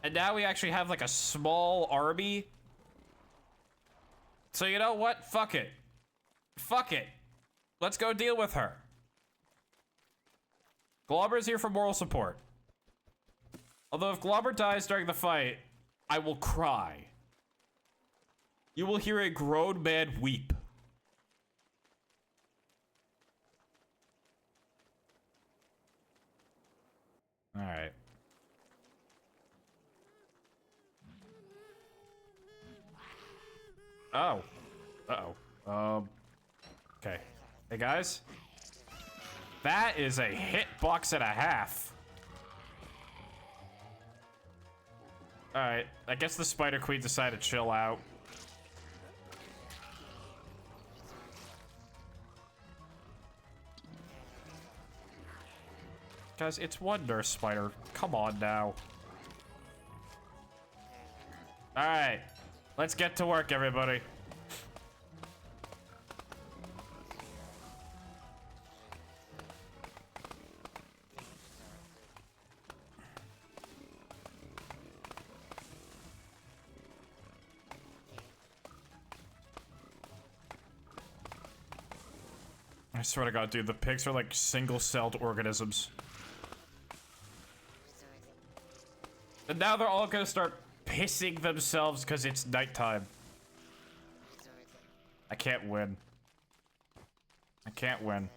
[SPEAKER 1] And now we actually have like a small army. So you know what? Fuck it. Fuck it. Let's go deal with her. Globber's here for moral support. Although if Globber dies during the fight, I will cry. You will hear a grown man weep. All right. Oh. Uh-oh. Okay. Hey, guys. That is a hitbox and a half. Alright, I guess the Spider Queen decided to chill out. Guys, it's one nurse spider. Come on now. Alright, let's get to work, everybody. I swear to God, dude, the pigs are like single-celled organisms. And now they're all gonna start pissing themselves because it's nighttime. I can't win. I can't win.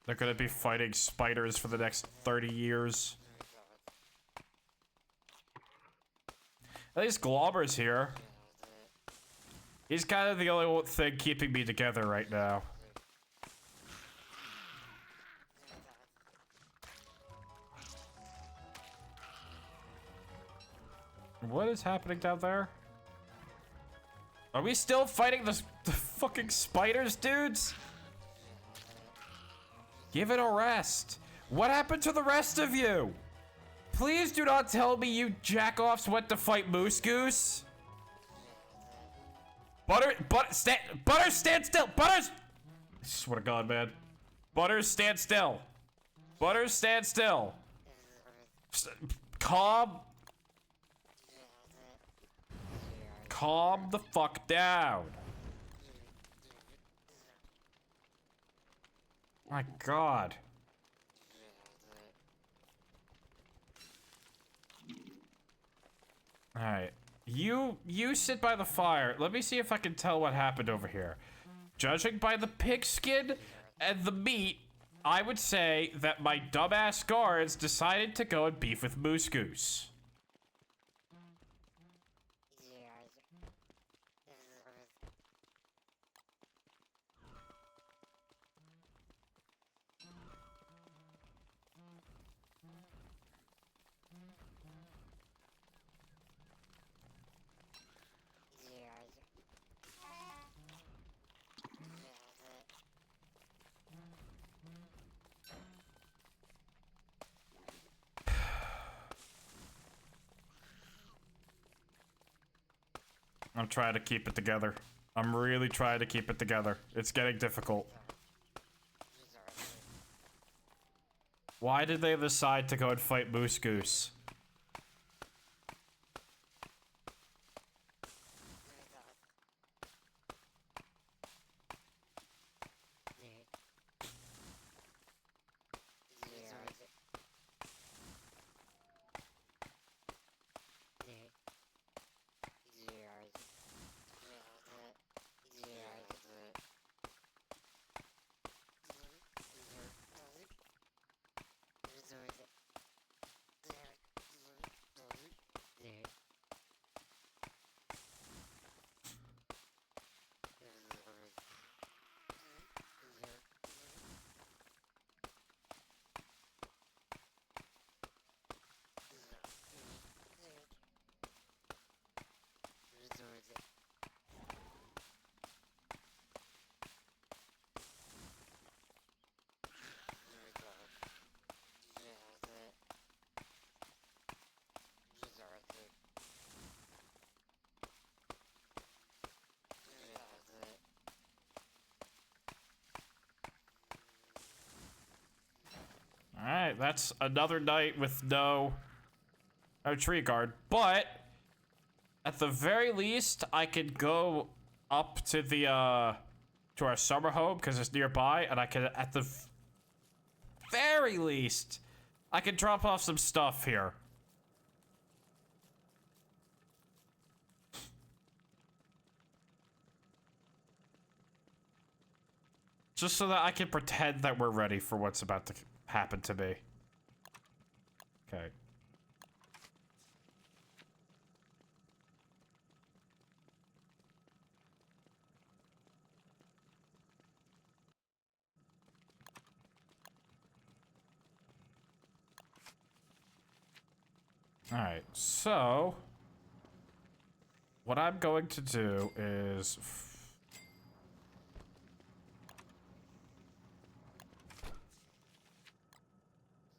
[SPEAKER 1] They're gonna be fighting spiders for the next 30 years. At least Globber's here. He's kind of the only thing keeping me together right now. What is happening down there? Are we still fighting the fucking spiders, dudes? Give it a rest. What happened to the rest of you? Please do not tell me you jack-offs went to fight Moose Goose. Butter, stand still. Butters! I swear to God, man. Butters, stand still. Butters, stand still. Calm. Calm the fuck down. My God. All right. You sit by the fire. Let me see if I can tell what happened over here. Judging by the pigskin and the meat, I would say that my dumbass guards decided to go and beef with Moose Goose. I'm trying to keep it together. I'm really trying to keep it together. It's getting difficult. Why did they decide to go and fight Moose Goose? Alright, that's another night with no tree guard. But at the very least, I could go up to the to our summer home because it's nearby, and I can, at the very least, I can drop off some stuff here. Just so that I can pretend that we're ready for what's about to happen to me. Okay. Alright, so what I'm going to do is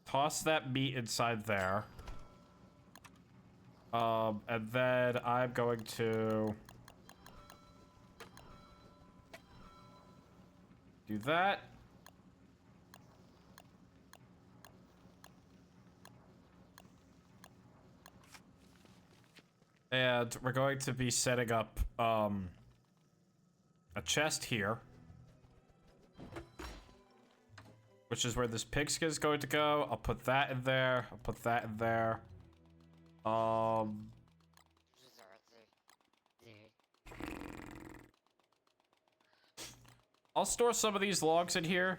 [SPEAKER 1] toss that meat inside there. And then I'm going to do that. And we're going to be setting up a chest here, which is where this pigskin is going to go. I'll put that in there. I'll put that in there. I'll store some of these logs in here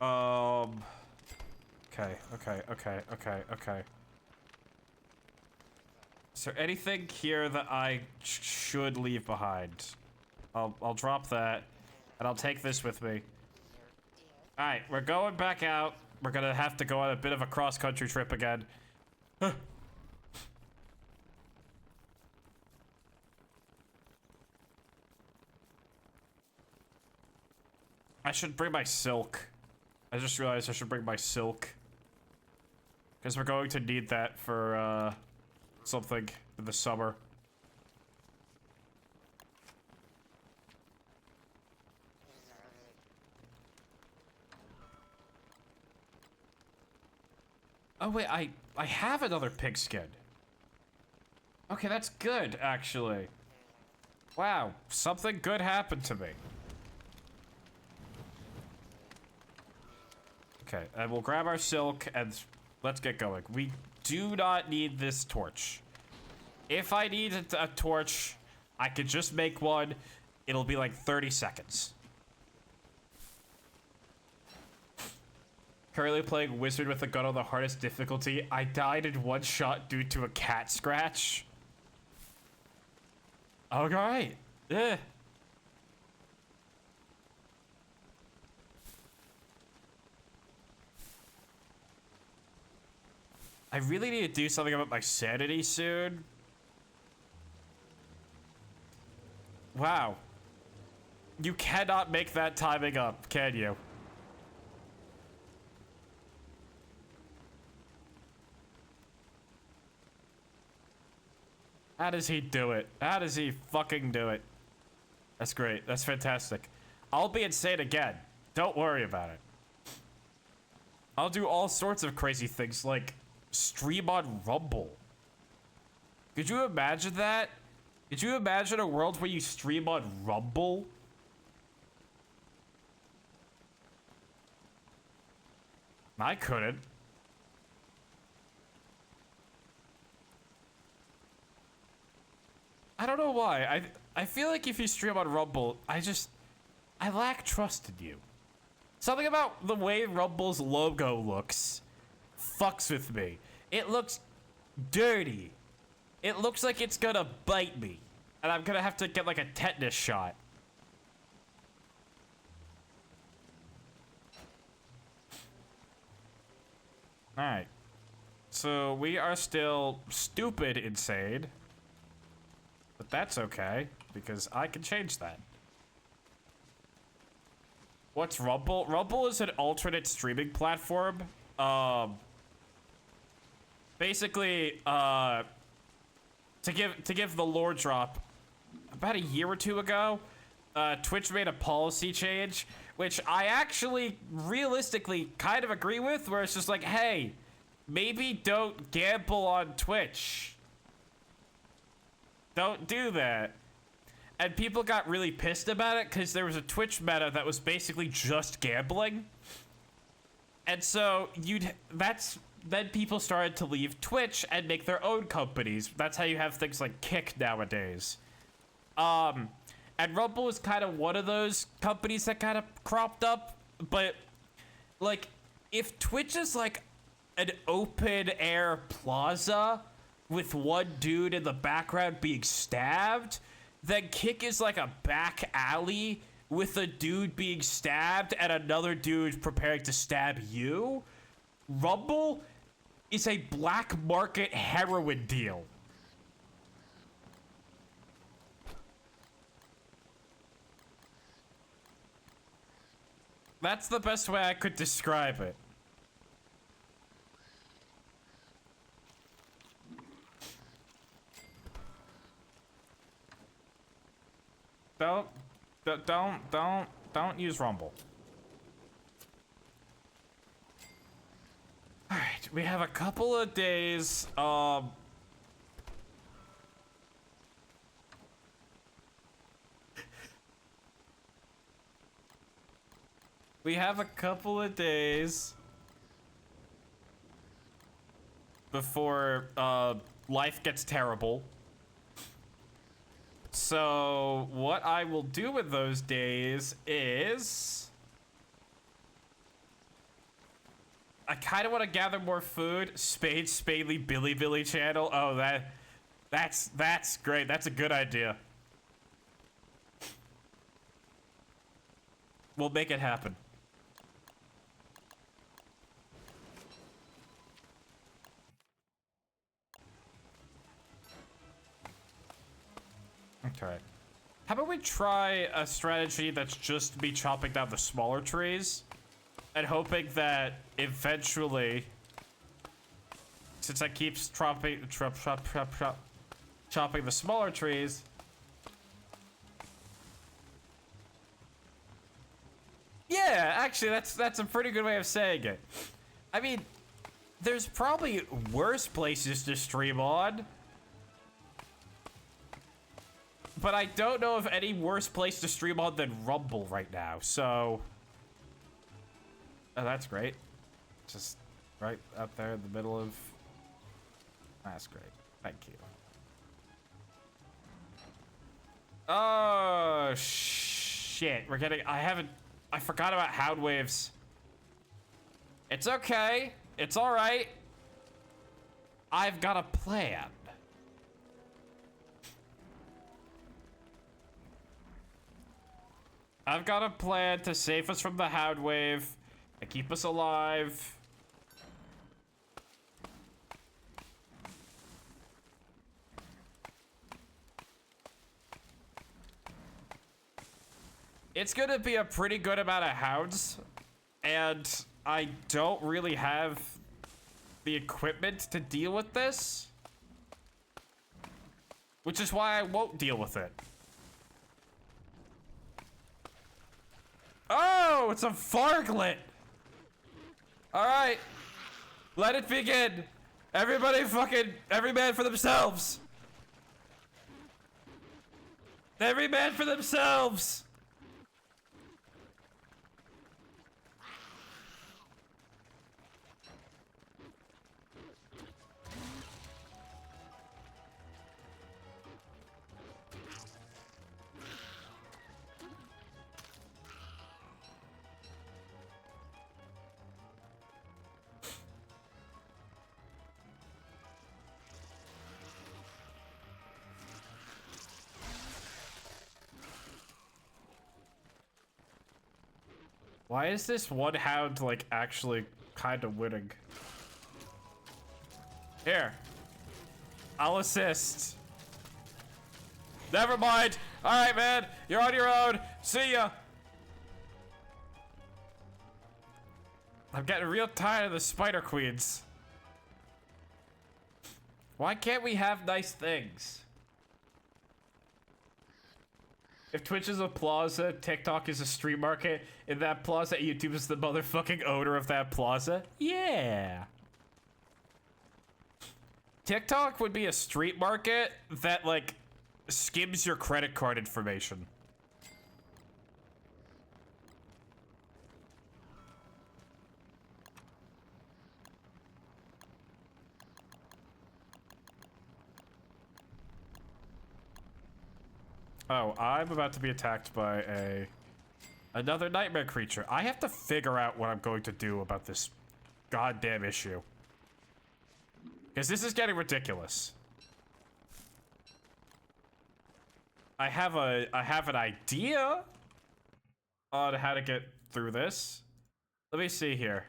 [SPEAKER 1] Okay, okay. Is there anything here that I should leave behind? I'll drop that, and I'll take this with me. Alright, we're going back out. We're gonna have to go on a bit of a cross-country trip again. I should bring my silk. I just realized I should bring my silk. Because we're going to need that for, something in the summer. Oh wait, I have another pigskin. Okay, that's good, actually. Wow, something good happened to me. Okay, and we'll grab our silk and let's get going. We do not need this torch. If I need a torch, I could just make one. It'll be like 30 seconds. Currently playing Wizard with a gun on the hardest difficulty. I died in one shot due to a cat scratch. Alright. Yeah. I really need to do something about my sanity soon. Wow. You cannot make that timing up, can you? How does he do it? How does he fucking do it? That's great. That's fantastic. I'll be insane again. Don't worry about it. I'll do all sorts of crazy things like stream on Rumble. Could you imagine that? Could you imagine a world where you stream on Rumble? I couldn't. I don't know why. I feel like if you stream on Rumble, I lack trust in you. Something about the way Rumble's logo looks fucks with me. It looks dirty. It looks like it's gonna bite me. And I'm gonna have to get like a tetanus shot. Alright. So we are still stupid insane. But that's okay, because I can change that. What's Rumble? Rumble is an alternate streaming platform. Basically, to give the lore drop, about a year or two ago, Twitch made a policy change, which I actually realistically kind of agree with, where it's just like, hey, maybe don't gamble on Twitch. Don't do that. And people got really pissed about it because there was a Twitch meta that was basically just gambling. And so then people started to leave Twitch and make their own companies. That's how you have things like Kick nowadays. And Rumble is kind of one of those companies that kind of cropped up. But like, if Twitch is like an open air plaza with one dude in the background being stabbed, then Kick is like a back alley with a dude being stabbed and another dude preparing to stab you. Rumble is a black market heroin deal. That's the best way I could describe it. Don't use Rumble. Alright, we have a couple of days, we have a couple of days before, life gets terrible. So, what I will do with those days is I kind of want to gather more food. SpadeSpadely Billy channel. Oh, that's great. That's a good idea. We'll make it happen. Okay. How about we try a strategy that's just me chopping down the smaller trees and hoping that eventually, since I keep chopping the smaller trees, yeah, actually that's a pretty good way of saying it. I mean, there's probably worse places to stream on. But I don't know of any worse place to stream on than Rumble right now, so... Oh, that's great. Just right up there in the middle of... That's great. Thank you. Oh, shit. We're getting... I forgot about Hound Waves. It's okay. It's alright. I've got a plan. I've got a plan to save us from the Hound Wave and keep us alive. It's gonna be a pretty good amount of hounds, and I don't really have the equipment to deal with this, which is why I won't deal with it. Oh, it's a Farglet. All right, let it begin. Everybody every man for themselves. Every man for themselves. Why is this one hound, like, actually kind of winning? Here. I'll assist. Never mind. All right, man. You're on your own. See ya. I'm getting real tired of the Spider Queens. Why can't we have nice things? If Twitch is a plaza, TikTok is a street market, in that plaza, YouTube is the motherfucking owner of that plaza. Yeah. TikTok would be a street market that, like, skims your credit card information. Oh, I'm about to be attacked by another nightmare creature. I have to figure out what I'm going to do about this goddamn issue. Because this is getting ridiculous. I have an idea on how to get through this. Let me see here.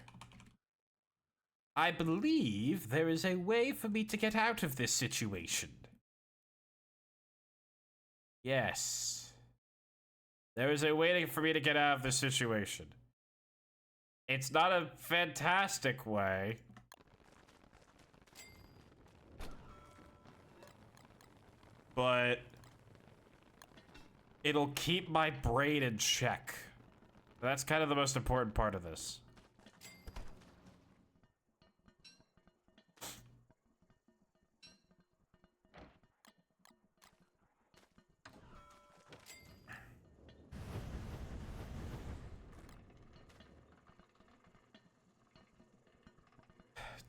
[SPEAKER 1] I believe there is a way for me to get out of this situation. Yes. There is a way for me to get out of this situation. It's not a fantastic way. But it'll keep my brain in check. That's kind of the most important part of this.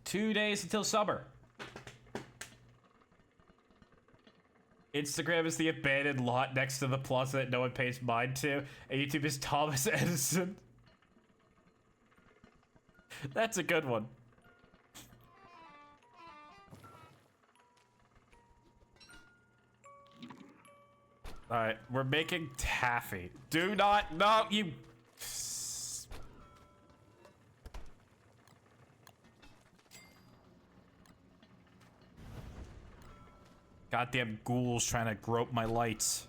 [SPEAKER 1] Two days until summer. Instagram is the abandoned lot next to the plaza that no one pays mind to, and YouTube is Thomas Edison. That's a good one. All right, we're making taffy. Do not, no, you. Goddamn ghouls trying to grope my lights.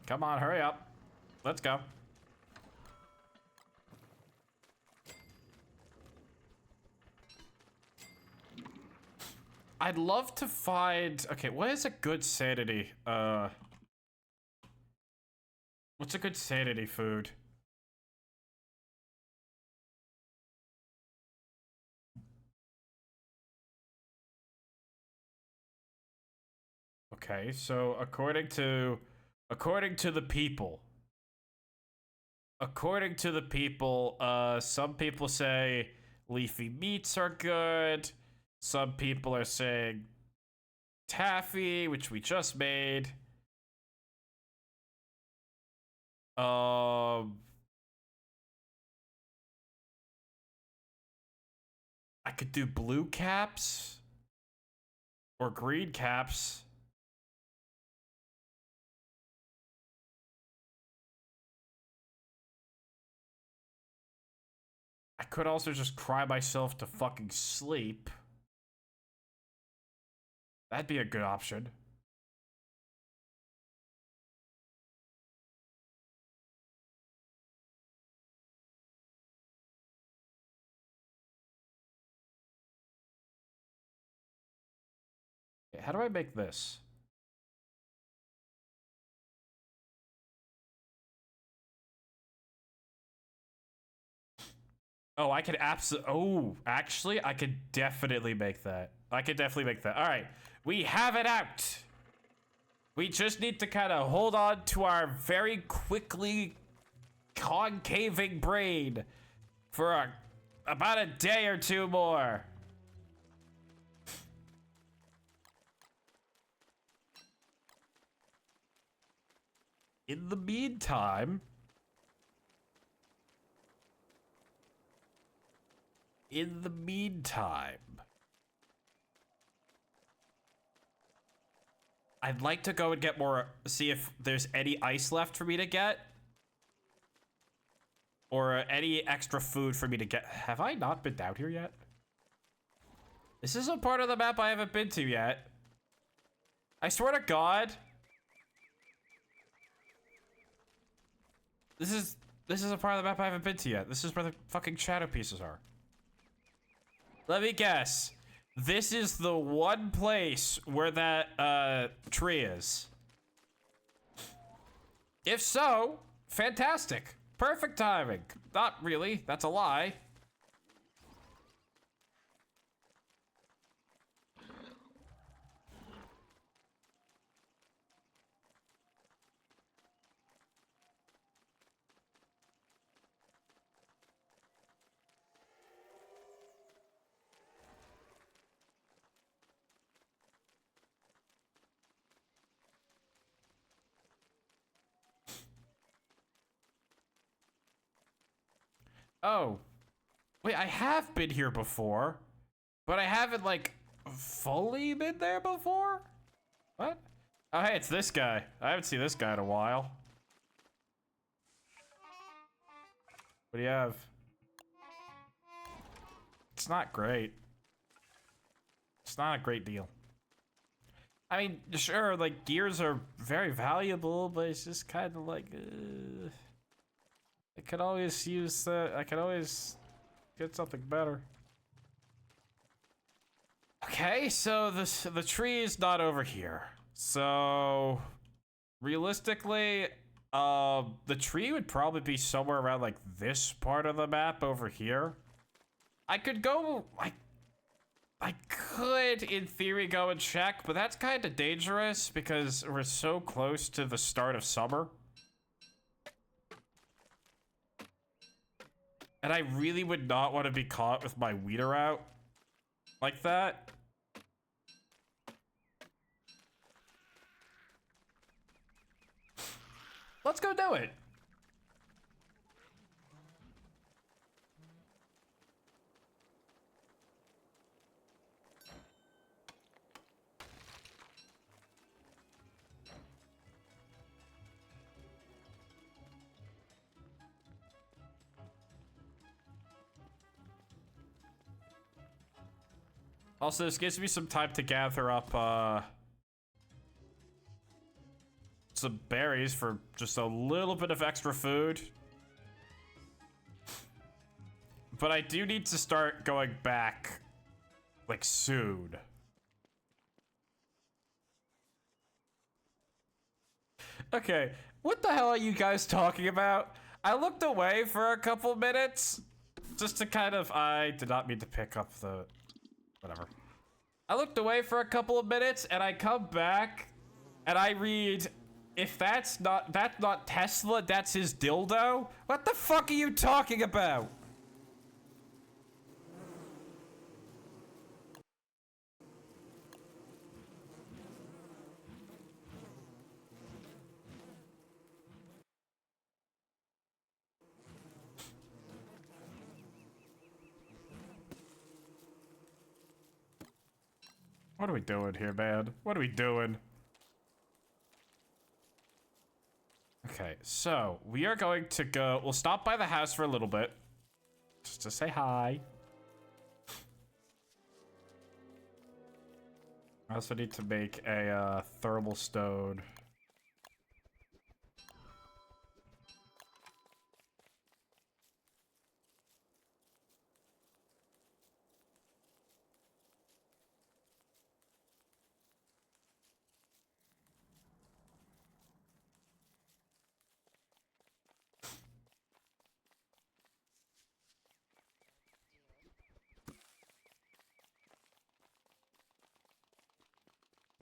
[SPEAKER 1] Come on, hurry up. Let's go. I'd love to find... Okay, what is a good sanity? What's a good sanity food? Okay, so according to the people. According to the people, some people say leafy meats are good. Some people are saying taffy, which we just made. I could do blue caps or green caps. I could also just cry myself to fucking sleep. That'd be a good option. Okay, how do I make this? Oh, I could oh, actually, I could definitely make that. I could definitely make that. All right, we have it out. We just need to kind of hold on to our very quickly concaving brain for about a day or two more. In the meantime, I'd like to go and get more, see if there's any ice left for me to get. Or any extra food for me to get. Have I not been down here yet? This is a part of the map I haven't been to yet. I swear to God. This is a part of the map I haven't been to yet. This is where the fucking shadow pieces are. Let me guess. This is the one place where that tree is. If so, fantastic. Perfect timing. Not really. That's a lie. Oh. Wait, I have been here before, but I haven't, like, fully been there before? What? Oh, hey, it's this guy. I haven't seen this guy in a while. What do you have? It's not great. It's not a great deal. I mean, sure, like, gears are very valuable, but it's just kind of like, I could always use I could always get something better. Okay, so the tree is not over here. So realistically, the tree would probably be somewhere around like this part of the map over here. I could go, I could, in theory, go and check, but that's kind of dangerous because we're so close to the start of summer. And I really would not want to be caught with my weeder out like that. Let's go do it. Also, this gives me some time to gather up, some berries for just a little bit of extra food. But I do need to start going back, like, soon. Okay, what the hell are you guys talking about? I looked away for a couple minutes, just to kind of, I did not mean to pick up the, whatever. I looked away for a couple of minutes, and I come back, and I read, if that's not Tesla, that's his dildo? What the fuck are you talking about? What are we doing here, man? What are we doing? Okay, so we are going to go. We'll stop by the house for a little bit, just to say hi. I also need to make a thermal stone.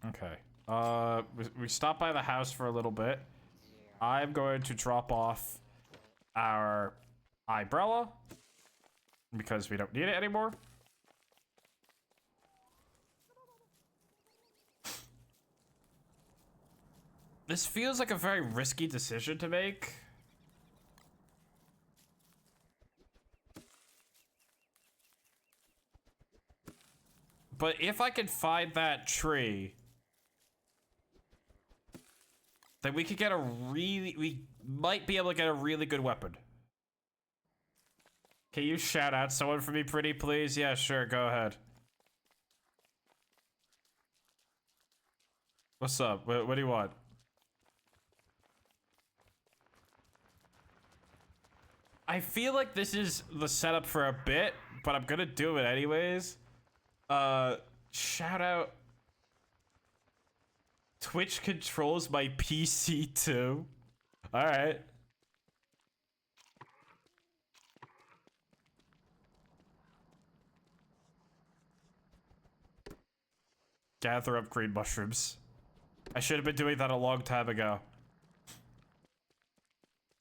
[SPEAKER 1] Okay. We stopped by the house for a little bit. I'm going to drop off our umbrella because we don't need it anymore. This feels like a very risky decision to make. But if I can find that tree, then we could get we might be able to get a really good weapon. Can you shout out someone for me, pretty please? Yeah, sure, go ahead. What's up? What do you want? I feel like this is the setup for a bit, but I'm gonna do it anyways. Shout out. Twitch controls my PC too. Alright. Gather up green mushrooms. I should have been doing that a long time ago.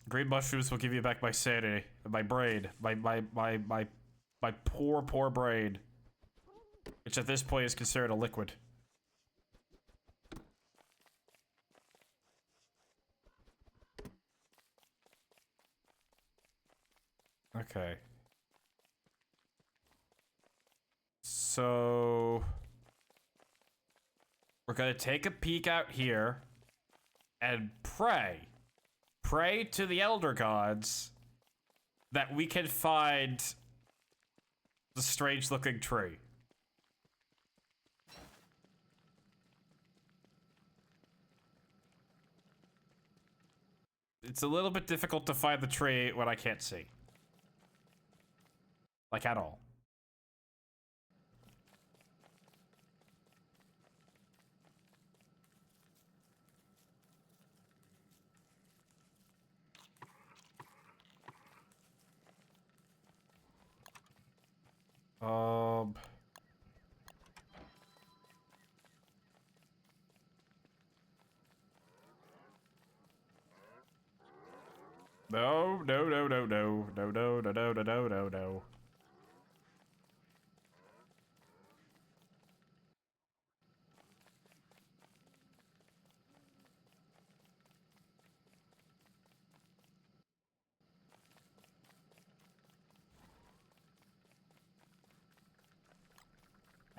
[SPEAKER 1] Green mushrooms will give you back my sanity, my brain, my poor brain, which at this point is considered a liquid. Okay. So we're gonna take a peek out here and pray to the elder gods that we can find the strange looking tree. It's a little bit difficult to find the tree when I can't see. Like, at all. Um. No, no, no, no, no, no, no, no, no, no, no, no, no.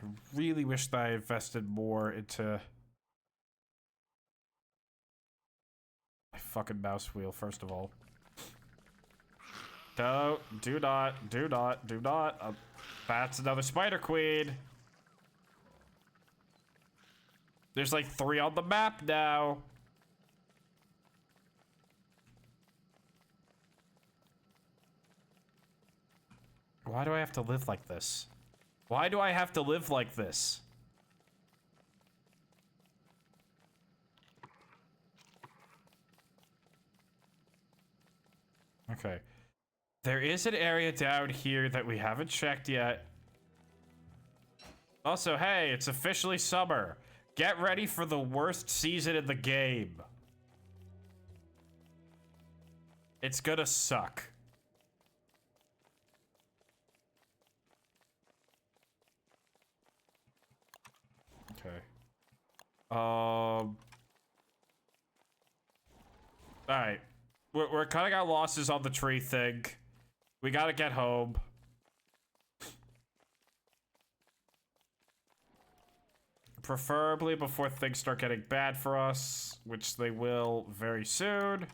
[SPEAKER 1] I really wish that I invested more into my fucking mouse wheel, first of all. Do not, do not, do not. That's another spider queen. There's like 3 on the map now. Why do I have to live like this? Why do I have to live like this? Okay. There is an area down here that we haven't checked yet. Also, hey, it's officially summer. Get ready for the worst season in the game. It's gonna suck. Okay. Alright. We're cutting out losses on the tree thing. We gotta get home. Preferably before things start getting bad for us, which they will very soon.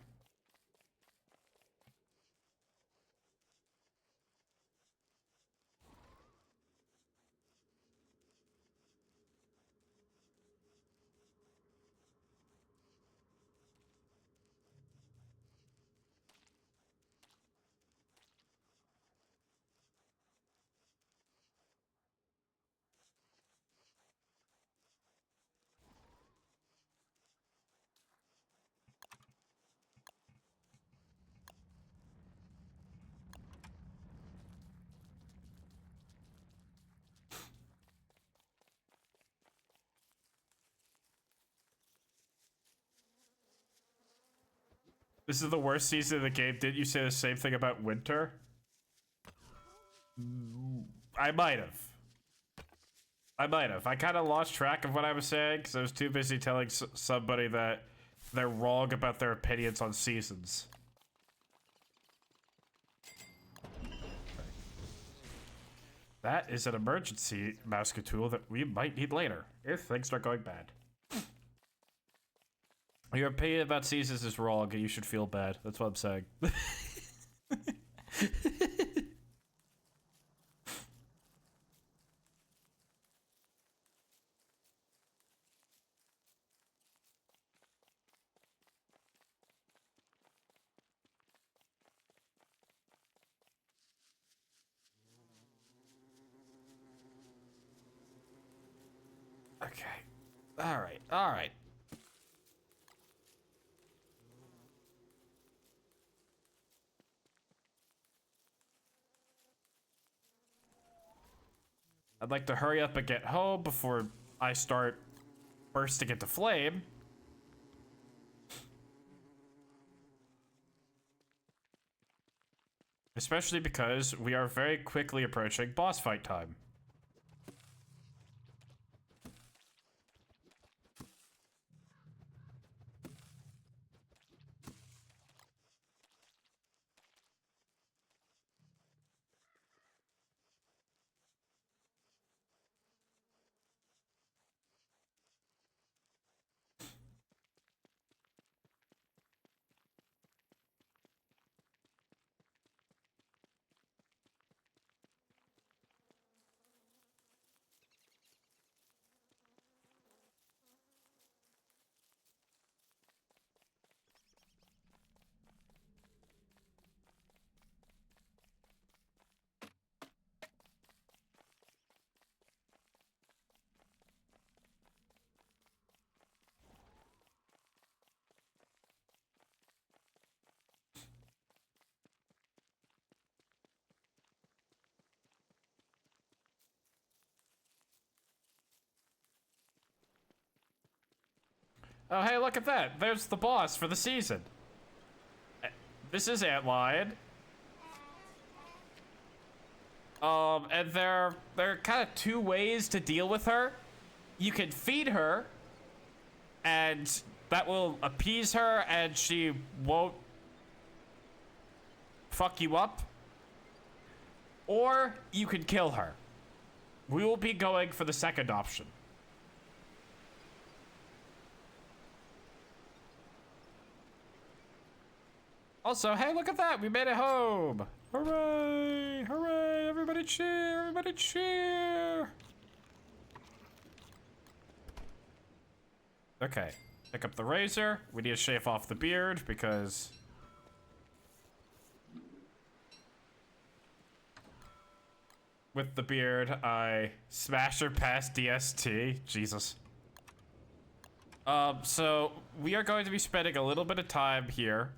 [SPEAKER 1] This is the worst season of the game. Didn't you say the same thing about winter? I might have. I kind of lost track of what I was saying because I was too busy telling somebody that they're wrong about their opinions on seasons. That is an emergency mouse tool that we might need later if things start going bad. Your opinion about seasons is wrong and you should feel bad. That's what I'm saying. Okay. Alright, alright. I'd like to hurry up and get home before I start bursting into flame. Especially because we are very quickly approaching boss fight time. Oh, hey, look at that. There's the boss for the season. This is Antlion. And there are kind of two ways to deal with her. You can feed her, and that will appease her, and she won't fuck you up. Or you can kill her. We will be going for the second option. Also, hey, look at that! We made it home! Hooray! Hooray! Everybody cheer! Everybody cheer! Okay. Pick up the razor. We need to shave off the beard because... with the beard, I smash her past DST. Jesus. So we are going to be spending a little bit of time here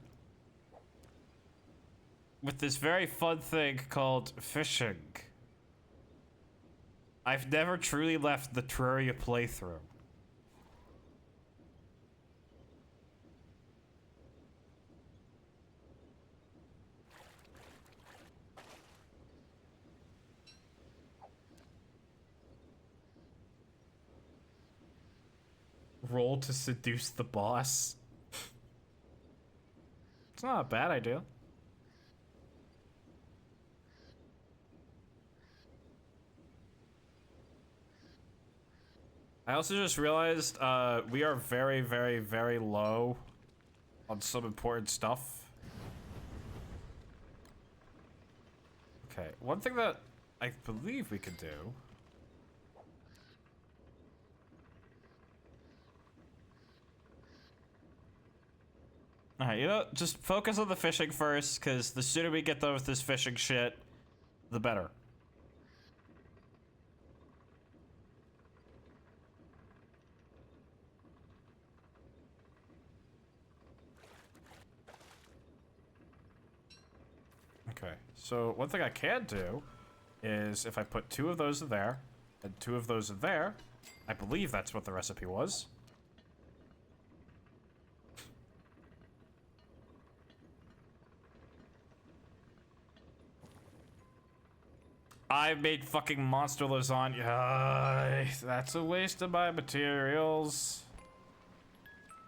[SPEAKER 1] with this very fun thing called fishing. I've never truly left the Terraria playthrough. Roll to seduce the boss. It's not a bad idea. I also just realized we are very, very, very low on some important stuff. Okay, one thing that I believe we could do. Alright, you know, just focus on the fishing first, because the sooner we get done with this fishing shit, the better. Okay, so one thing I can do is if I put 2 of those in there, and 2 of those in there, I believe that's what the recipe was. I made fucking monster lasagna. That's a waste of my materials.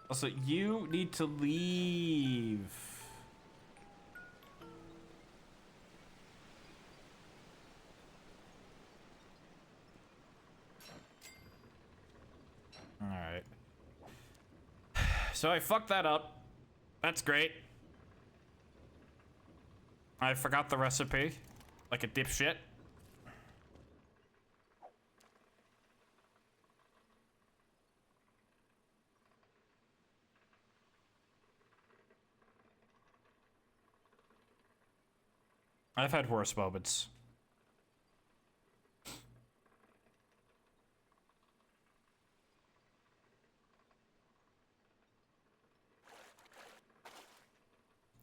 [SPEAKER 1] Also, you need to leave. Alright. So I fucked that up. That's great. I forgot the recipe. Like a dipshit. I've had worse moments.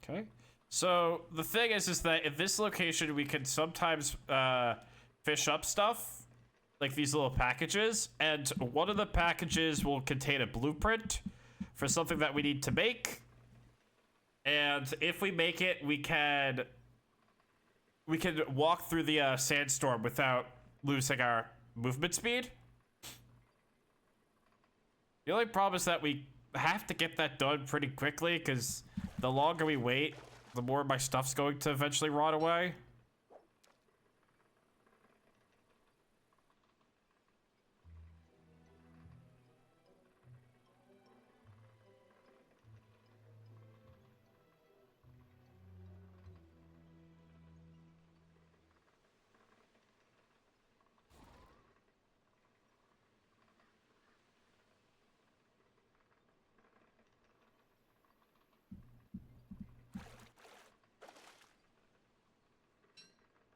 [SPEAKER 1] Okay. So the thing is that in this location we can sometimes fish up stuff, like these little packages, and one of the packages will contain a blueprint for something that we need to make. And if we make it, we can walk through the sandstorm without losing our movement speed. The only problem is that we have to get that done pretty quickly, because the longer we wait, the more my stuff's going to eventually rot away.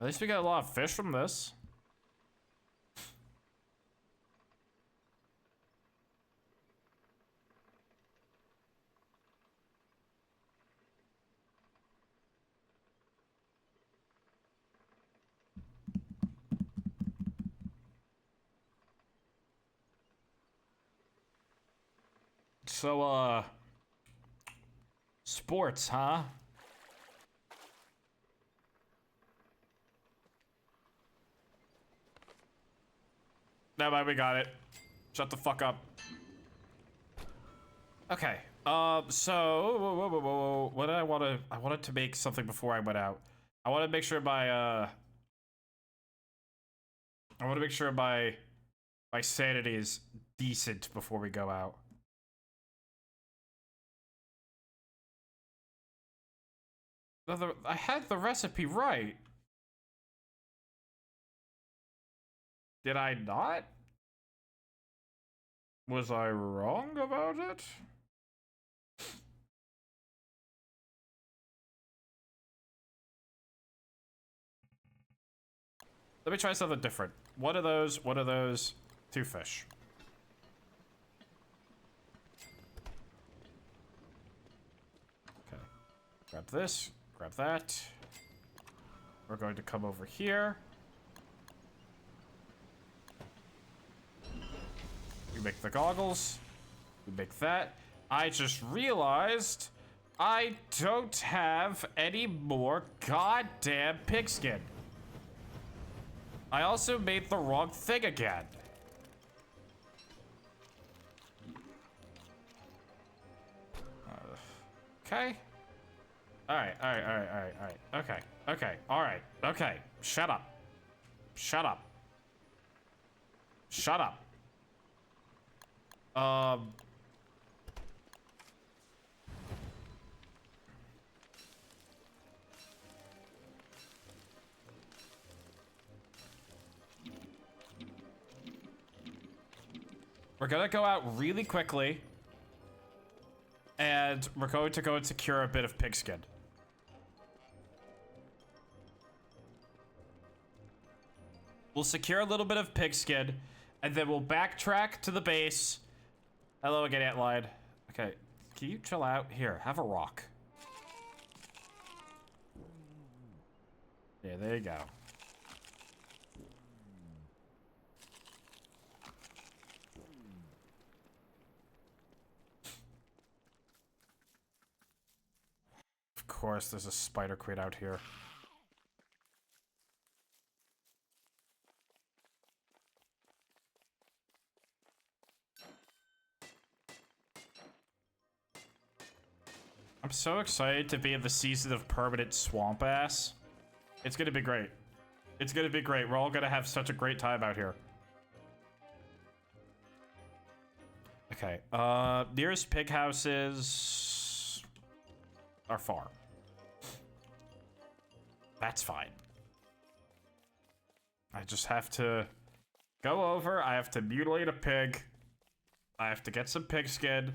[SPEAKER 1] At least we got a lot of fish from this. So, sports, huh? Never mind, we got it. Shut the fuck up. Okay. So what did I want to? I wanted to make something before I went out. I want to make sure my I want to make sure my sanity is decent before we go out. I had the recipe right. Did I not? Was I wrong about it? Let me try something different. One of those, 2 fish. Okay. Grab this, grab that. We're going to come over here. We make the goggles. We make that. I just realized I don't have any more goddamn pigskin. I also made the wrong thing again. Okay. Alright. Okay. Shut up. We're gonna go out really quickly. And we're going to go and secure a bit of pigskin. We'll secure a little bit of pigskin, and then we'll backtrack to the base. Hello again, Antlion. Okay, can you chill out? Here, have a rock. Yeah, there you go. Of course, there's a spider queen out here. I'm so excited to be in the season of permanent swamp ass. It's gonna be great. It's gonna be great. We're all gonna have such a great time out here. Okay, nearest pig houses are far. That's fine. I just have to go over. I have to mutilate a pig. I have to get some pig skin.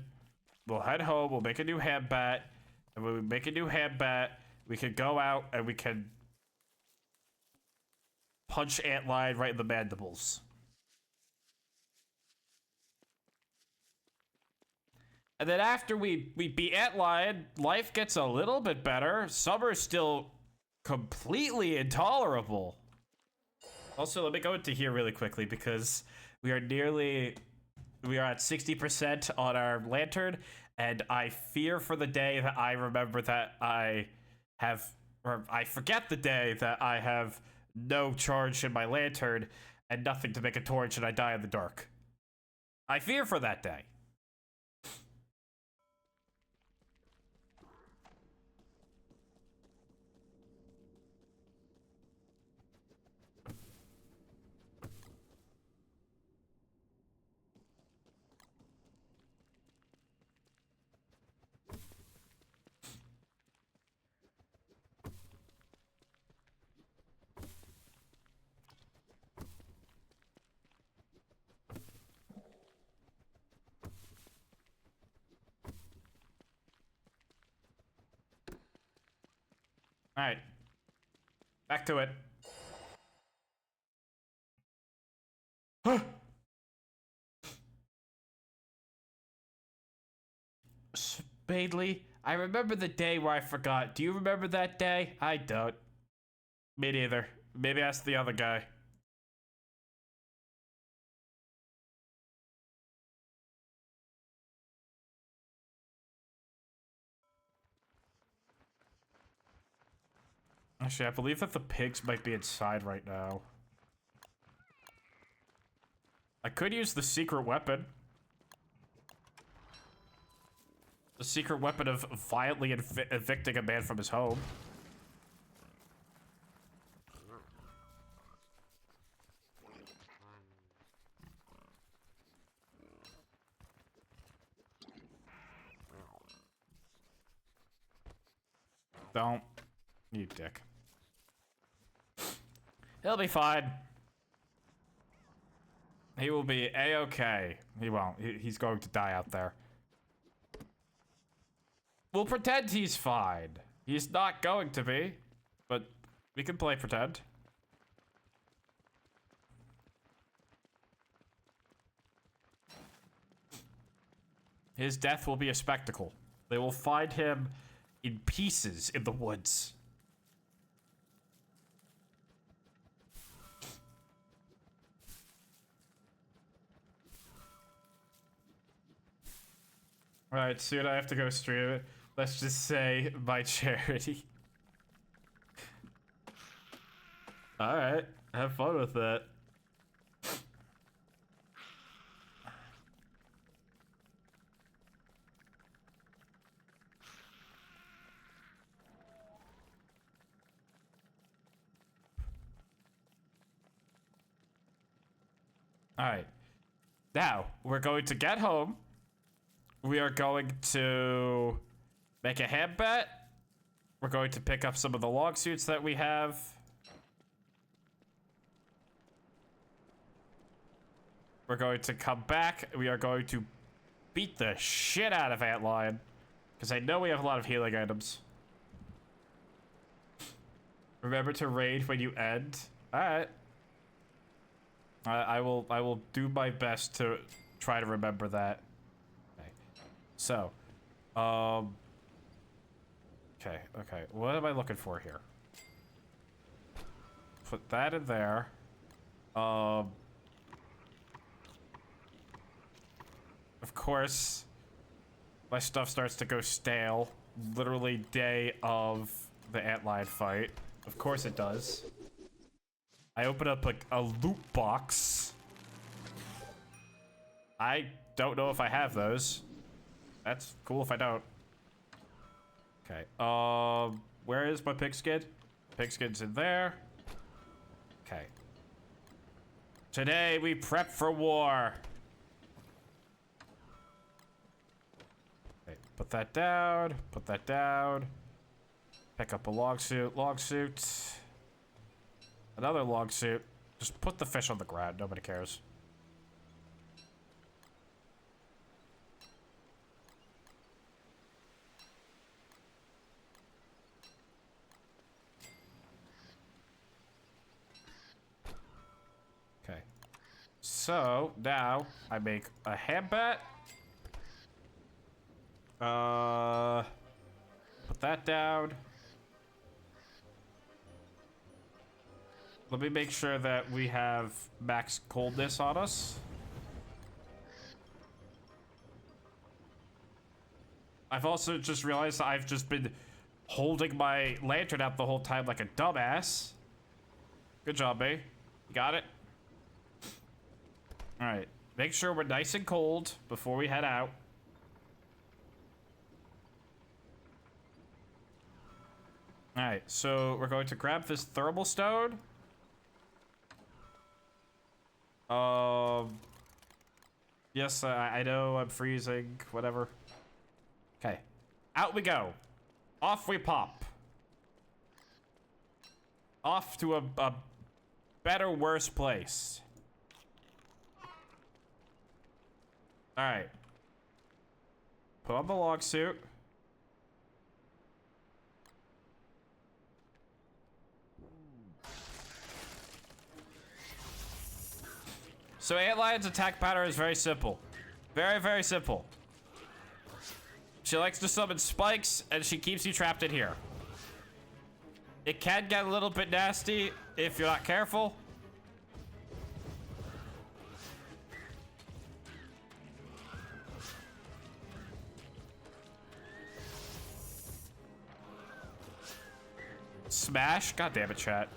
[SPEAKER 1] We'll head home. We'll make a new ham bat. And when we make a new ham bat, we can go out and we can punch Antlion right in the mandibles. And then after we beat Antlion, life gets a little bit better. Summer's still completely intolerable. Also, let me go into here really quickly because we are at 60% on our lantern, and I fear for the day that I remember that I forget the day that I have no charge in my lantern and nothing to make a torch and I die in the dark. I fear for that day. All right, back to it. Spadely, I remember the day where I forgot. Do you remember that day? I don't. Me neither. Maybe ask the other guy. Actually, I believe that the pigs might be inside right now. I could use the secret weapon. The secret weapon of violently evicting a man from his home. Don't. You dick. He'll be fine. He will be A-okay. He won't. He's going to die out there. We'll pretend he's fine. He's not going to be, but we can play pretend. His death will be a spectacle. They will find him in pieces in the woods. Alright, soon I have to go stream it. Let's just say my charity. Alright, have fun with that. Alright. Now, we're going to get home. We are going to make a hand bet. We're going to pick up some of the log suits that we have. We're going to come back. We are going to beat the shit out of Antlion. Because I know we have a lot of healing items. Remember to raid when you end. Alright. I will do my best to try to remember that. Okay. So, okay, what am I looking for here? Put that in there. Of course, my stuff starts to go stale. Literally day of the antlion fight. Of course it does. I open up a loot box. I don't know if I have those. That's cool if I don't. Okay, where is my pigskin? Pigskin's in there. Okay. Today we prep for war. Okay, put that down, put that down. Pick up a log suit, another log suit. Just put the fish on the ground, nobody cares. Okay. So, now, I make a hand bat. Put that down. Let me make sure that we have max coldness on us. I've also just realized I've just been holding my lantern out the whole time like a dumbass. Good job, babe. You got it? Alright. Make sure we're nice and cold before we head out. Alright, so we're going to grab this thermal stone. Yes, I know I'm freezing, whatever. Okay, out we go. Off we pop. Off to a better, worse place. Alright. Put on the log suit. So Antlion's attack pattern is very simple. Very, very simple. She likes to summon spikes, and she keeps you trapped in here. It can get a little bit nasty if you're not careful. Smash? God damn it, chat.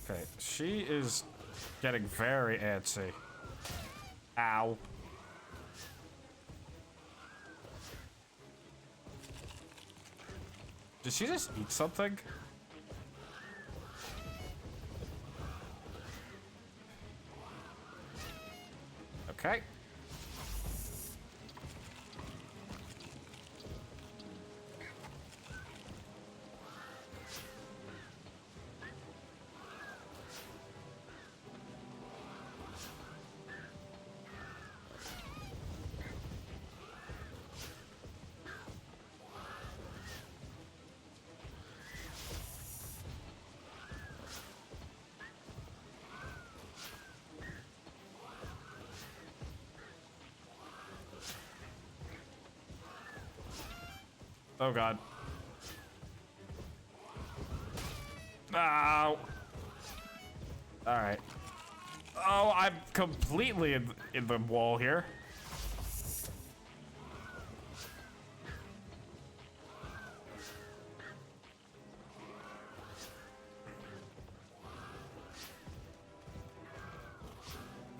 [SPEAKER 1] Okay, she is getting very antsy. Ow. Did she just eat something? Okay. Oh god. Ow. Alright. Oh, I'm completely in the wall here.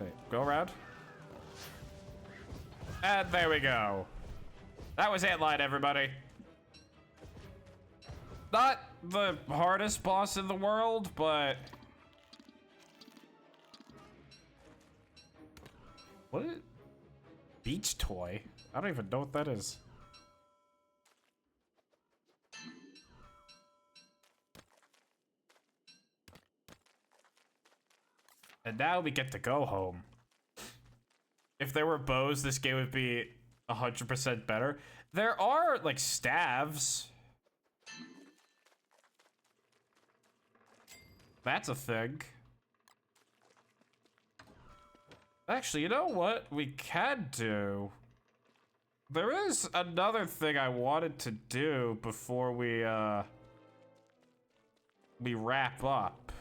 [SPEAKER 1] Okay, go around. And there we go. That was Antline, everybody. Not the hardest boss in the world, but... What is... Beach toy? I don't even know what that is. And now we get to go home. If there were bows, this game would be 100% better. There are, like, staves. That's a thing. Actually, you know what we can do? There is another thing I wanted to do before we wrap up.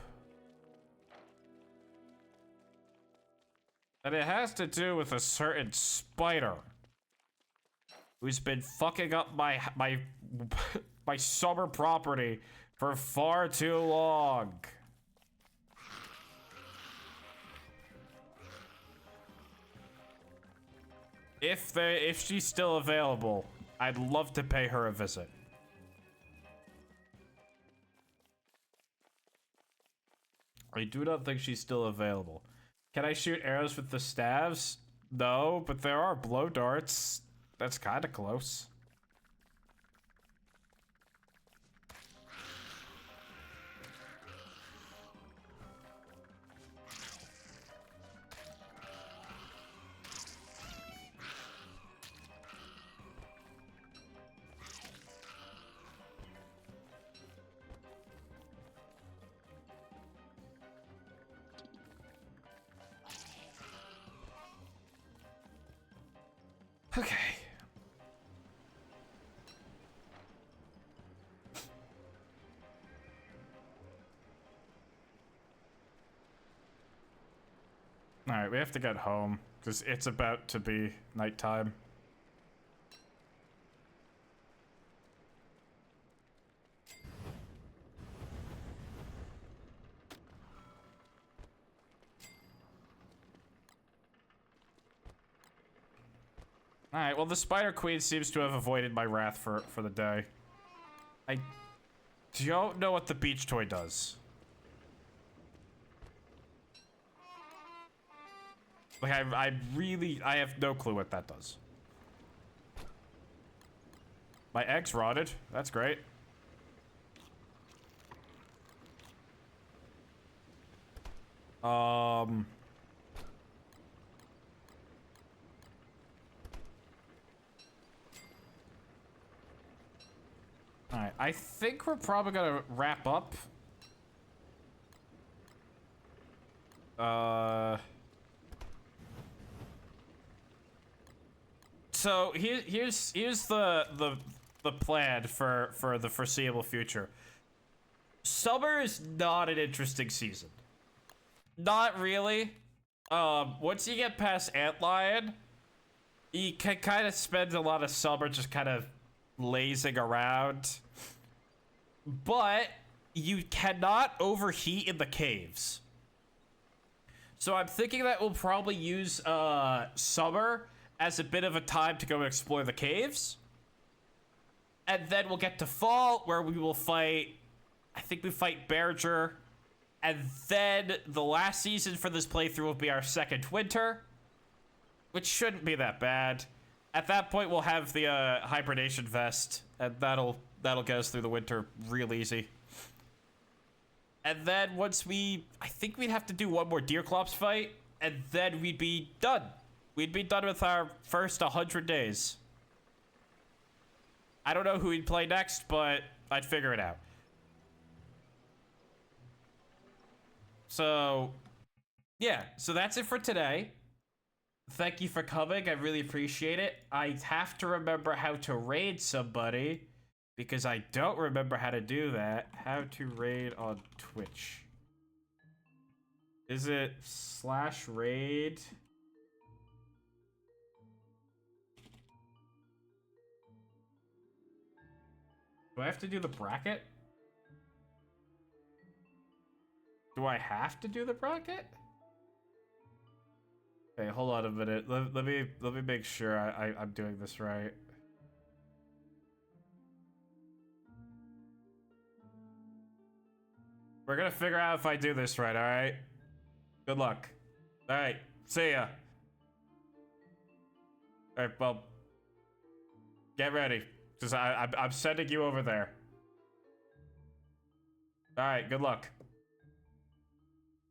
[SPEAKER 1] And it has to do with a certain spider who's been fucking up my my summer property for far too long. If she's still available, I'd love to pay her a visit. I do not think she's still available. Can I shoot arrows with the staves? No, but there are blow darts. That's kind of close. Okay. Alright, we have to get home, because it's about to be nighttime. Alright, well the Spider Queen seems to have avoided my wrath for the day. I don't know what the beach toy does. Like, I have no clue what that does. My egg's rotted. That's great. Alright, I think we're probably gonna wrap up. So here's the plan for the foreseeable future. summer is not an interesting season. Not really. Once you get past Antlion, you can kind of spend a lot of summer just kind of lazing around. But you cannot overheat in the caves. So I'm thinking that we'll probably use summer as a bit of a time to go and explore the caves. And then we'll get to fall, where we will fight, I think we fight Berger. And then the last season for this playthrough will be our second winter, which shouldn't be that bad. At that point, we'll have the hibernation vest, and that'll get us through the winter real easy. And then once I think we'd have to do one more Deerclops fight, and then we'd be done. We'd be done with our first 100 days. I don't know who we'd play next, but I'd figure it out. So, yeah, so that's it for today. Thank you for coming. I really appreciate it. I have to remember how to raid somebody, because I don't remember how to do that. How to raid on Twitch. Is it /raid? Do I have to do the bracket? Do I have to do the bracket? Okay, hold on a minute. Let me make sure I'm doing this right. We're gonna figure out if I do this right, alright? Good luck. Alright, see ya. Alright, well, get ready, because I'm sending you over there. Alright, good luck.